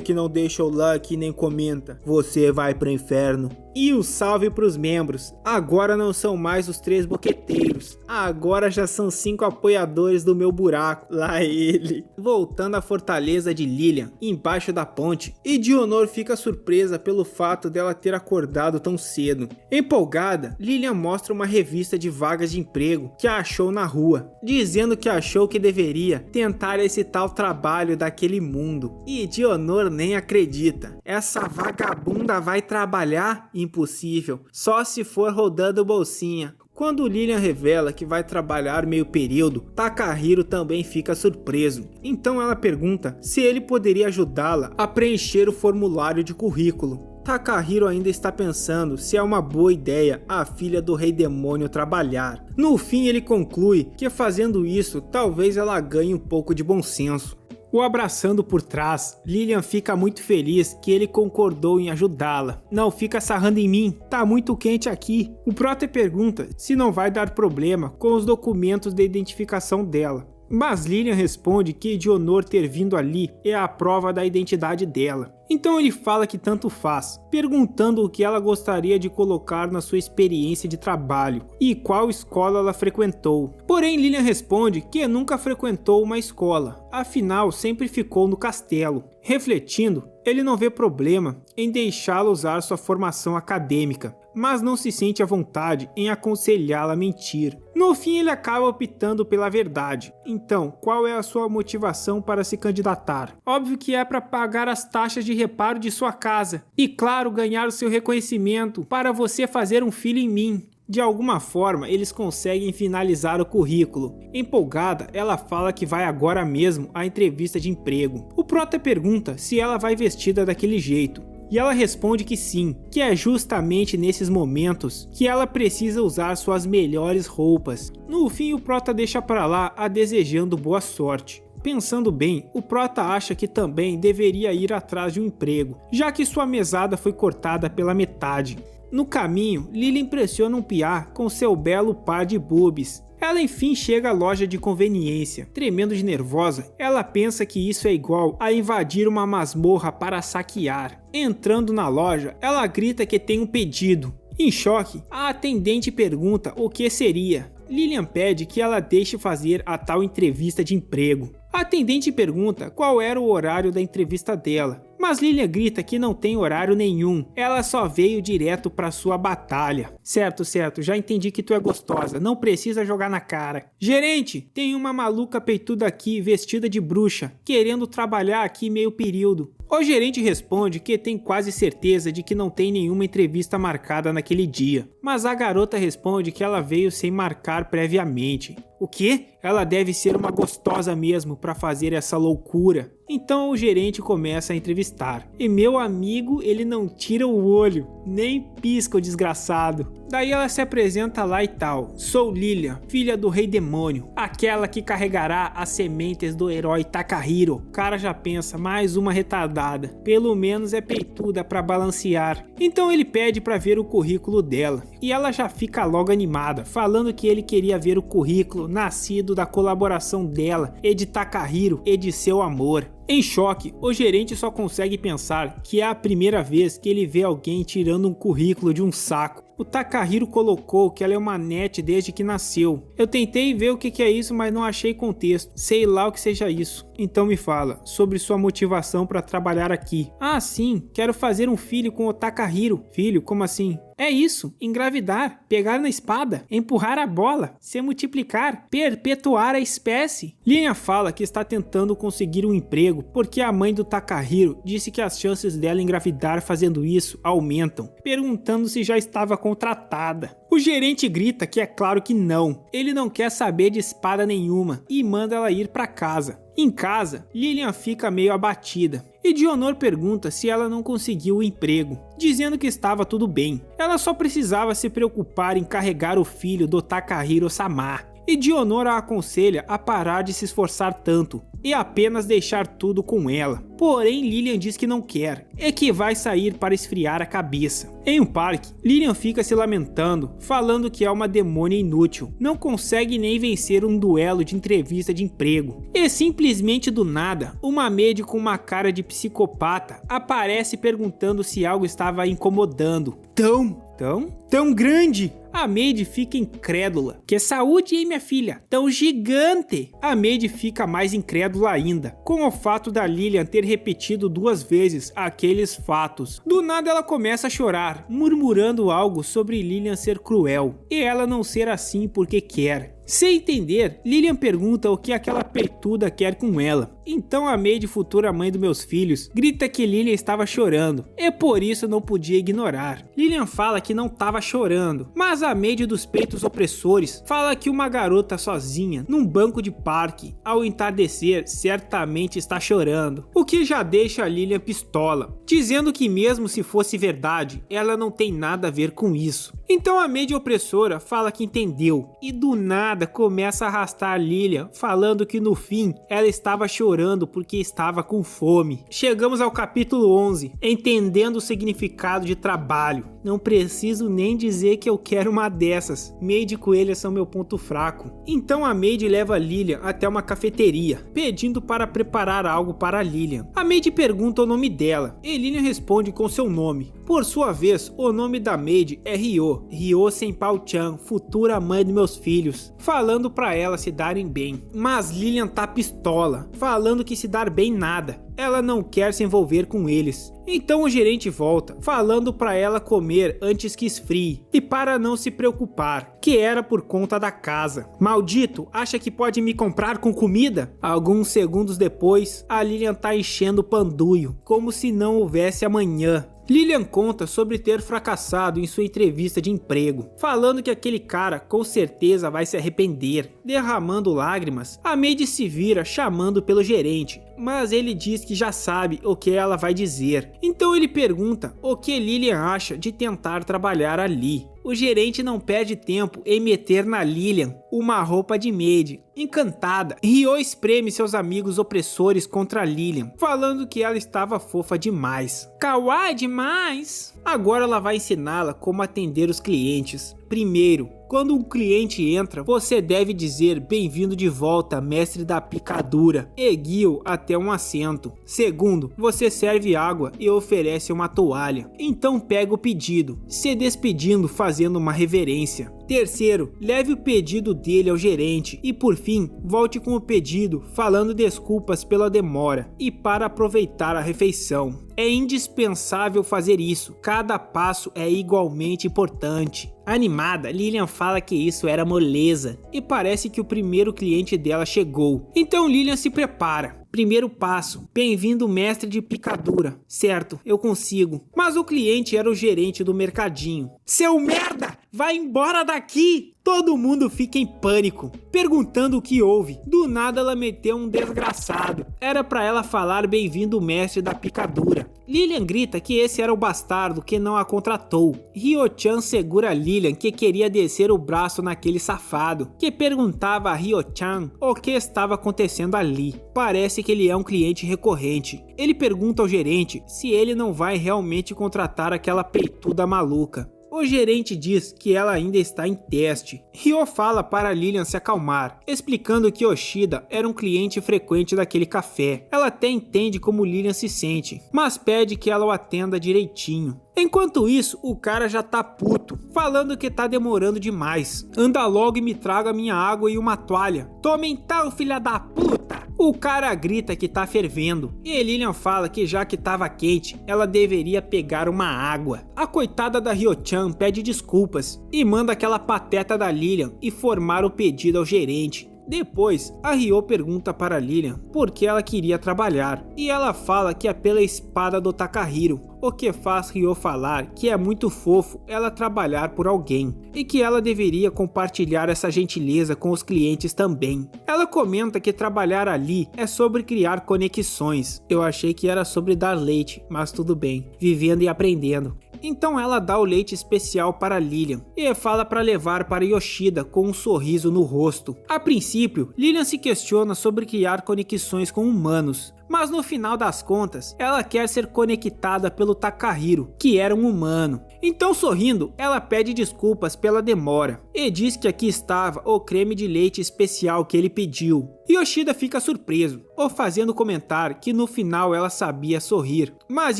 que não deixa o like nem comenta, você vai pro inferno. E o salve pros membros, agora não são mais os 3 boqueteiros, agora já são 5 apoiadores do meu buraco, lá ele. Voltando à fortaleza de Lilian, embaixo da ponte, e Dionor fica surpresa pelo fato dela ter acordado tão cedo. Empolgada, Lilian mostra uma revista de vagas de emprego que achou na rua, dizendo que achou que deveria tentar esse tal trabalho daquele mundo. E Dionor nem acredita, essa vagabunda vai trabalhar? Impossível, só se for rodando bolsinha. Quando Lilian revela que vai trabalhar meio período, Takahiro também fica surpreso. Então ela pergunta se ele poderia ajudá-la a preencher o formulário de currículo. Takahiro ainda está pensando se é uma boa ideia a filha do Rei Demônio trabalhar. No fim ele conclui que fazendo isso talvez ela ganhe um pouco de bom senso. O abraçando por trás, Lilian fica muito feliz que ele concordou em ajudá-la. Não fica sarrando em mim, tá muito quente aqui. O Prota pergunta se não vai dar problema com os documentos de identificação dela. Mas Lilian responde que Dionor ter vindo ali é a prova da identidade dela. Então ele fala que tanto faz, perguntando o que ela gostaria de colocar na sua experiência de trabalho e qual escola ela frequentou. Porém, Lilian responde que nunca frequentou uma escola, afinal sempre ficou no castelo. Refletindo, ele não vê problema em deixá-la usar sua formação acadêmica, mas não se sente à vontade em aconselhá-la a mentir. No fim, ele acaba optando pela verdade. Então, qual é a sua motivação para se candidatar? Óbvio que é para pagar as taxas de reparo de sua casa e, claro, ganhar o seu reconhecimento para você fazer um filho em mim. De alguma forma, eles conseguem finalizar o currículo. Empolgada, ela fala que vai agora mesmo à entrevista de emprego. O Prota pergunta se ela vai vestida daquele jeito. E ela responde que sim, que é justamente nesses momentos que ela precisa usar suas melhores roupas. No fim, o Prota deixa pra lá a desejando boa sorte. Pensando bem, o Prota acha que também deveria ir atrás de um emprego, já que sua mesada foi cortada pela metade. No caminho, Lily impressiona um piá com seu belo par de boobs. Ela enfim chega à loja de conveniência. Tremendo de nervosa, ela pensa que isso é igual a invadir uma masmorra para saquear. Entrando na loja, ela grita que tem um pedido. Em choque, a atendente pergunta o que seria. Lilian pede que ela deixe fazer a tal entrevista de emprego. A atendente pergunta qual era o horário da entrevista dela, mas Lilian grita que não tem horário nenhum, ela só veio direto pra sua batalha. Certo, já entendi que tu é gostosa, não precisa jogar na cara. Gerente, tem uma maluca peituda aqui vestida de bruxa, querendo trabalhar aqui meio período. O gerente responde que tem quase certeza de que não tem nenhuma entrevista marcada naquele dia, mas a garota responde que ela veio sem marcar previamente. O quê? Ela deve ser uma gostosa mesmo para fazer essa loucura. Então o gerente começa a entrevistar. E meu amigo, ele não tira o olho, nem pisca o desgraçado. Daí ela se apresenta lá e tal. Sou Lilian, filha do Rei Demônio, aquela que carregará as sementes do herói Takahiro. O cara já pensa, mais uma retardada. Pelo menos é peituda pra balancear. Então ele pede pra ver o currículo dela. E ela já fica logo animada, falando que ele queria ver o currículo nascido da colaboração dela e de Takahiro e de seu amor. Em choque, o gerente só consegue pensar que é a primeira vez que ele vê alguém tirando um currículo de um saco. O Takahiro colocou que ela é uma net desde que nasceu. Eu tentei ver o que é isso, mas não achei contexto. Sei lá o que seja isso. Então me fala sobre sua motivação para trabalhar aqui. Ah, sim, quero fazer um filho com o Takahiro. Filho? Como assim? É isso, engravidar, pegar na espada, empurrar a bola, se multiplicar, perpetuar a espécie. Lilian fala que está tentando conseguir um emprego porque a mãe do Takahiro disse que as chances dela engravidar fazendo isso aumentam, perguntando se já estava contratada. O gerente grita que é claro que não, ele não quer saber de espada nenhuma e manda ela ir para casa. Em casa, Lilian fica meio abatida e Dionor pergunta se ela não conseguiu o emprego, dizendo que estava tudo bem. Ela só precisava se preocupar em carregar o filho do Takahiro-sama. E Dionor a aconselha a parar de se esforçar tanto e apenas deixar tudo com ela. Porém, Lilian diz que não quer, e que vai sair para esfriar a cabeça. Em um parque, Lilian fica se lamentando, falando que é uma demônia inútil, não consegue nem vencer um duelo de entrevista de emprego. E simplesmente do nada, uma maid com uma cara de psicopata aparece perguntando se algo estava a incomodando. Tão grande! A maid fica incrédula. Que saúde, hein, minha filha? Tão gigante! A maid fica mais incrédula ainda, com o fato da Lilian ter repetido 2 vezes aqueles fatos. Do nada ela começa a chorar, murmurando algo sobre Lilian ser cruel, e ela não ser assim porque quer. Sem entender, Lilian pergunta o que aquela peituda quer com ela. Então a maid, futura mãe dos meus filhos, grita que Lilian estava chorando, e por isso não podia ignorar. Lilian fala que não estava chorando, mas a maid dos peitos opressores fala que uma garota sozinha, num banco de parque, ao entardecer, certamente está chorando. O que já deixa a Lilian pistola, dizendo que mesmo se fosse verdade, ela não tem nada a ver com isso. Então a maid opressora fala que entendeu, e do nada começa a arrastar Lilian, falando que no fim ela estava chorando porque estava com fome. Chegamos ao capítulo 11, entendendo o significado de trabalho. Não preciso nem dizer que eu quero uma dessas. Maid e coelhas são meu ponto fraco. Então a maid leva Lilian até uma cafeteria, pedindo para preparar algo para Lilian. A maid pergunta o nome dela, e Lilian responde com seu nome. Por sua vez, o nome da maid é Ryo Senpao-chan, futura mãe dos meus filhos, falando para ela se darem bem. Mas Lilian tá pistola, falando que se dar bem nada. Ela não quer se envolver com eles. Então o gerente volta, falando para ela comer antes que esfrie, e para não se preocupar, que era por conta da casa. Maldito, acha que pode me comprar com comida? Alguns segundos depois, a Lilian tá enchendo o panduio, como se não houvesse amanhã. Lilian conta sobre ter fracassado em sua entrevista de emprego, falando que aquele cara com certeza vai se arrepender. Derramando lágrimas, a maid se vira chamando pelo gerente, mas ele diz que já sabe o que ela vai dizer. Então ele pergunta o que Lilian acha de tentar trabalhar ali. O gerente não perde tempo em meter na Lilian uma roupa de maid. Encantada, Ryo espreme seus amigos opressores contra Lilian, falando que ela estava fofa demais. Kawaii demais! Agora ela vai ensiná-la como atender os clientes. Primeiro, quando um cliente entra, você deve dizer bem-vindo de volta, mestre da picadura, e guia-o até um assento. Segundo, você serve água e oferece uma toalha. Então pega o pedido, se despedindo fazendo uma reverência. Terceiro, leve o pedido dele ao gerente e por fim, volte com o pedido falando desculpas pela demora e para aproveitar a refeição. É indispensável fazer isso, cada passo é igualmente importante. Animada, Lilian fala que isso era moleza e parece que o primeiro cliente dela chegou. Então Lilian se prepara. Primeiro passo, bem-vindo mestre de picadura. Certo, eu consigo. Mas o cliente era o gerente do mercadinho. Seu merda! vai embora daqui! Todo mundo fica em pânico, perguntando o que houve. Do nada ela meteu um desgraçado. Era pra ela falar bem-vindo mestre da picadura. Lilian grita que esse era o bastardo que não a contratou. Ryo-chan segura Lilian que queria descer o braço naquele safado, que perguntava a Ryo-chan o que estava acontecendo ali. Parece que ele é um cliente recorrente. Ele pergunta ao gerente se ele não vai realmente contratar aquela peituda maluca. O gerente diz que ela ainda está em teste. Ryo fala para Lilian se acalmar, explicando que Yoshida era um cliente frequente daquele café. Ela até entende como Lilian se sente, mas pede que ela o atenda direitinho. Enquanto isso, o cara já tá puto, falando que tá demorando demais. Anda logo e me traga minha água e uma toalha. Toma então, filha da puta! O cara grita que tá fervendo, e Lilian fala que já que tava quente, ela deveria pegar uma água. A coitada da Ryo-chan pede desculpas e manda aquela pateta da Lilian informar o pedido ao gerente. Depois, a Ryo pergunta para Lilian por que ela queria trabalhar, e ela fala que é pela espada do Takahiro, o que faz Ryo falar que é muito fofo ela trabalhar por alguém, e que ela deveria compartilhar essa gentileza com os clientes também. Ela comenta que trabalhar ali é sobre criar conexões. Eu achei que era sobre dar leite, mas tudo bem, vivendo e aprendendo. Então ela dá o leite especial para Lilian e fala para levar para Yoshida com um sorriso no rosto. A princípio, Lilian se questiona sobre criar conexões com humanos, mas no final das contas, ela quer ser conectada pelo Takahiro, que era um humano. Então, sorrindo, ela pede desculpas pela demora e diz que aqui estava o creme de leite especial que ele pediu. Yoshida fica surpreso, ou fazendo comentar que no final ela sabia sorrir, mas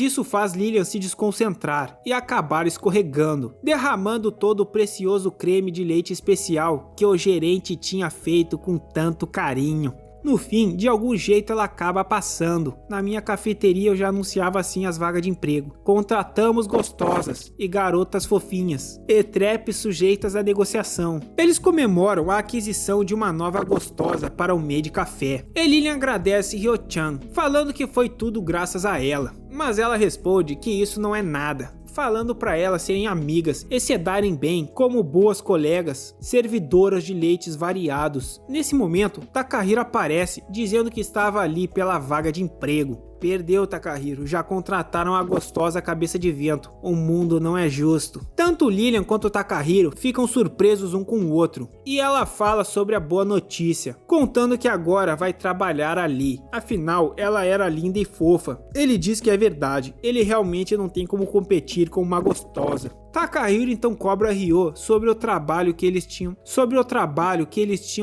isso faz Lilian se desconcentrar e acabar escorregando, derramando todo o precioso creme de leite especial que o gerente tinha feito com tanto carinho. No fim, de algum jeito ela acaba passando. Na minha cafeteria eu já anunciava assim as vagas de emprego. Contratamos gostosas e garotas fofinhas. E trepes sujeitas à negociação. Eles comemoram a aquisição de uma nova gostosa para o mês de café. E Lilian agradece Ryo-chan, falando que foi tudo graças a ela. Mas ela responde que isso não é nada, falando para elas serem amigas e se darem bem como boas colegas, servidoras de leites variados. Nesse momento, Takahiro aparece dizendo que estava ali pela vaga de emprego. Perdeu, Takahiro, já contrataram a gostosa cabeça de vento. O mundo não é justo. Tanto Lilian quanto Takahiro ficam surpresos um com o outro. E ela fala sobre a boa notícia, contando que agora vai trabalhar ali. Afinal, ela era linda e fofa. Ele diz que é verdade, ele realmente não tem como competir com uma gostosa. Takahiro então cobra Ryo sobre o trabalho que eles tinham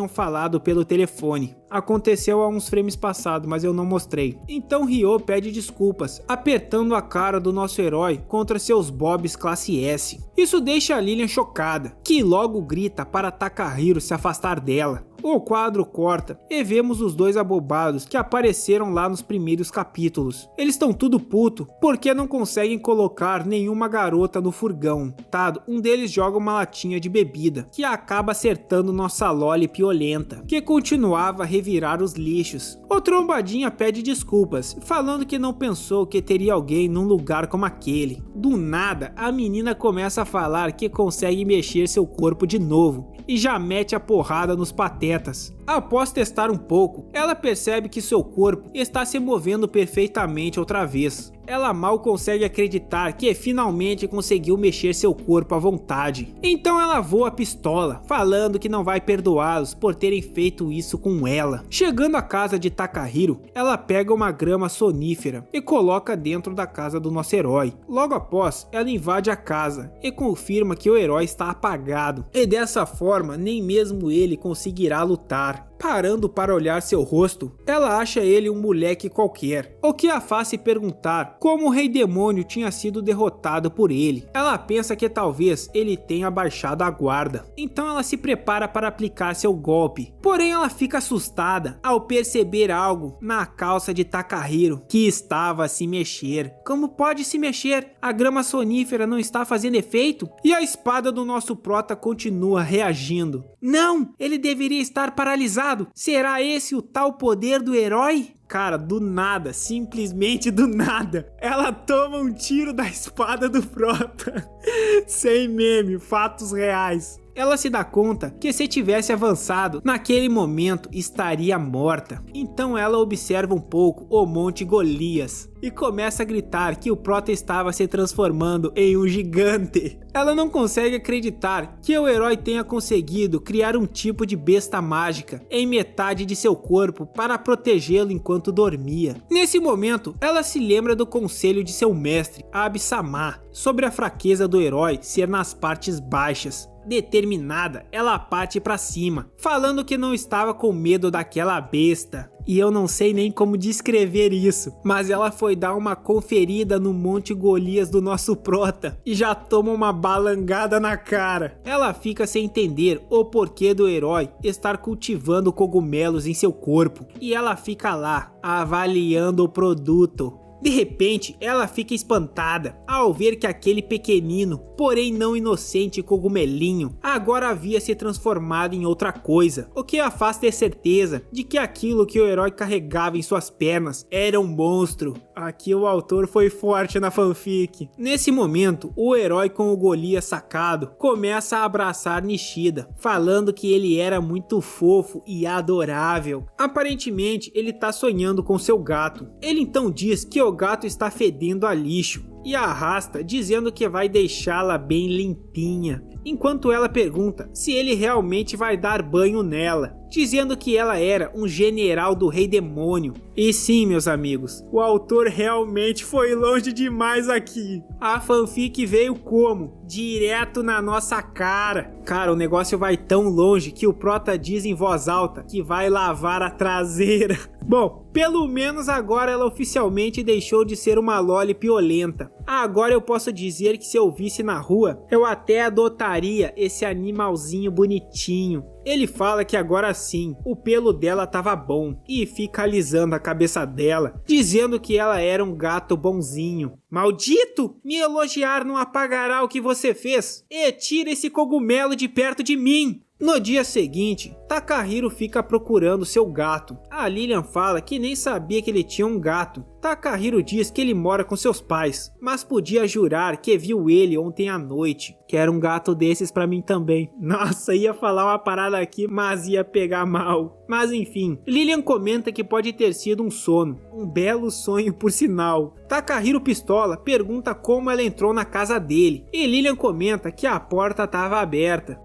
falado pelo telefone. Aconteceu há uns frames passados, mas eu não mostrei. Então Ryo pede desculpas, apertando a cara do nosso herói contra seus bobs classe S. Isso deixa a Lilian chocada, que logo grita para Takahiro se afastar dela. O quadro corta e vemos os dois abobados que apareceram lá nos primeiros capítulos. Eles estão tudo puto porque não conseguem colocar nenhuma garota no furgão. Um deles joga uma latinha de bebida, que acaba acertando nossa Loli piolenta, que continuava a revirar os lixos. O Trombadinha pede desculpas, falando que não pensou que teria alguém num lugar como aquele. Do nada, a menina começa a falar que consegue mexer seu corpo de novo e já mete a porrada nos patetas. Após testar um pouco, ela percebe que seu corpo está se movendo perfeitamente outra vez. Ela mal consegue acreditar que finalmente conseguiu mexer seu corpo à vontade. Então ela voa a pistola, falando que não vai perdoá-los por terem feito isso com ela. Chegando à casa de Takahiro, ela pega uma grama sonífera e coloca dentro da casa do nosso herói. Logo após, ela invade a casa e confirma que o herói está apagado. E dessa forma, nem mesmo ele conseguirá lutar. Parando para olhar seu rosto, ela acha ele um moleque qualquer, o que a faz se perguntar como o Rei Demônio tinha sido derrotado por ele. Ela pensa que talvez ele tenha baixado a guarda, então ela se prepara para aplicar seu golpe. Porém ela fica assustada ao perceber algo na calça de Takahiro, que estava a se mexer. Como pode se mexer? A grama sonífera não está fazendo efeito? E a espada do nosso prota continua reagindo. Não, ele deveria estar paralisado. Será esse o tal poder do herói? Cara, do nada, simplesmente do nada, ela toma um tiro da espada do Prota. Sem meme, fatos reais. Ela se dá conta que se tivesse avançado, naquele momento estaria morta. Então ela observa um pouco o Monte Golias e começa a gritar que o Prota estava se transformando em um gigante. Ela não consegue acreditar que o herói tenha conseguido criar um tipo de besta mágica em metade de seu corpo para protegê-lo enquanto dormia. Nesse momento, ela se lembra do conselho de seu mestre, Abi-Sama, sobre a fraqueza do herói ser nas partes baixas. Determinada, ela parte pra cima, falando que não estava com medo daquela besta. E eu não sei nem como descrever isso, mas ela foi dar uma conferida no Monte Golias do nosso Prota e já toma uma balangada na cara. Ela fica sem entender o porquê do herói estar cultivando cogumelos em seu corpo e ela fica lá, avaliando o produto. De repente, ela fica espantada ao ver que aquele pequenino, porém não inocente cogumelinho, agora havia se transformado em outra coisa, o que a faz ter certeza de que aquilo que o herói carregava em suas pernas era um monstro. Aqui o autor foi forte na fanfic. Nesse momento, o herói com o Golias sacado começa a abraçar Nishida, falando que ele era muito fofo e adorável. Aparentemente, ele tá sonhando com seu gato. Ele então diz que o gato está fedendo a lixo e a arrasta, dizendo que vai deixá-la bem limpinha, enquanto ela pergunta se ele realmente vai dar banho nela, dizendo que ela era um general do Rei Demônio. E sim, meus amigos, o autor realmente foi longe demais aqui. A fanfic veio como? Direto na nossa cara. Cara, o negócio vai tão longe que o Prota diz em voz alta que vai lavar a traseira. Bom, pelo menos agora ela oficialmente deixou de ser uma loli piolenta. Agora eu posso dizer que se eu visse na rua, eu até adotaria esse animalzinho bonitinho. Ele fala que agora sim, o pelo dela tava bom e fica alisando a cabeça dela, dizendo que ela era um gato bonzinho. Maldito! Me elogiar não apagará o que você fez. E tira esse cogumelo de perto de mim! No dia seguinte, Takahiro fica procurando seu gato. A Lilian fala que nem sabia que ele tinha um gato. Takahiro diz que ele mora com seus pais, mas podia jurar que viu ele ontem à noite. Quero um gato desses pra mim também. Nossa, ia falar uma parada aqui, mas ia pegar mal. Mas enfim, Lilian comenta que pode ter sido um sono. Um belo sonho por sinal. Takahiro pistola pergunta como ela entrou na casa dele. E Lilian comenta que a porta estava aberta.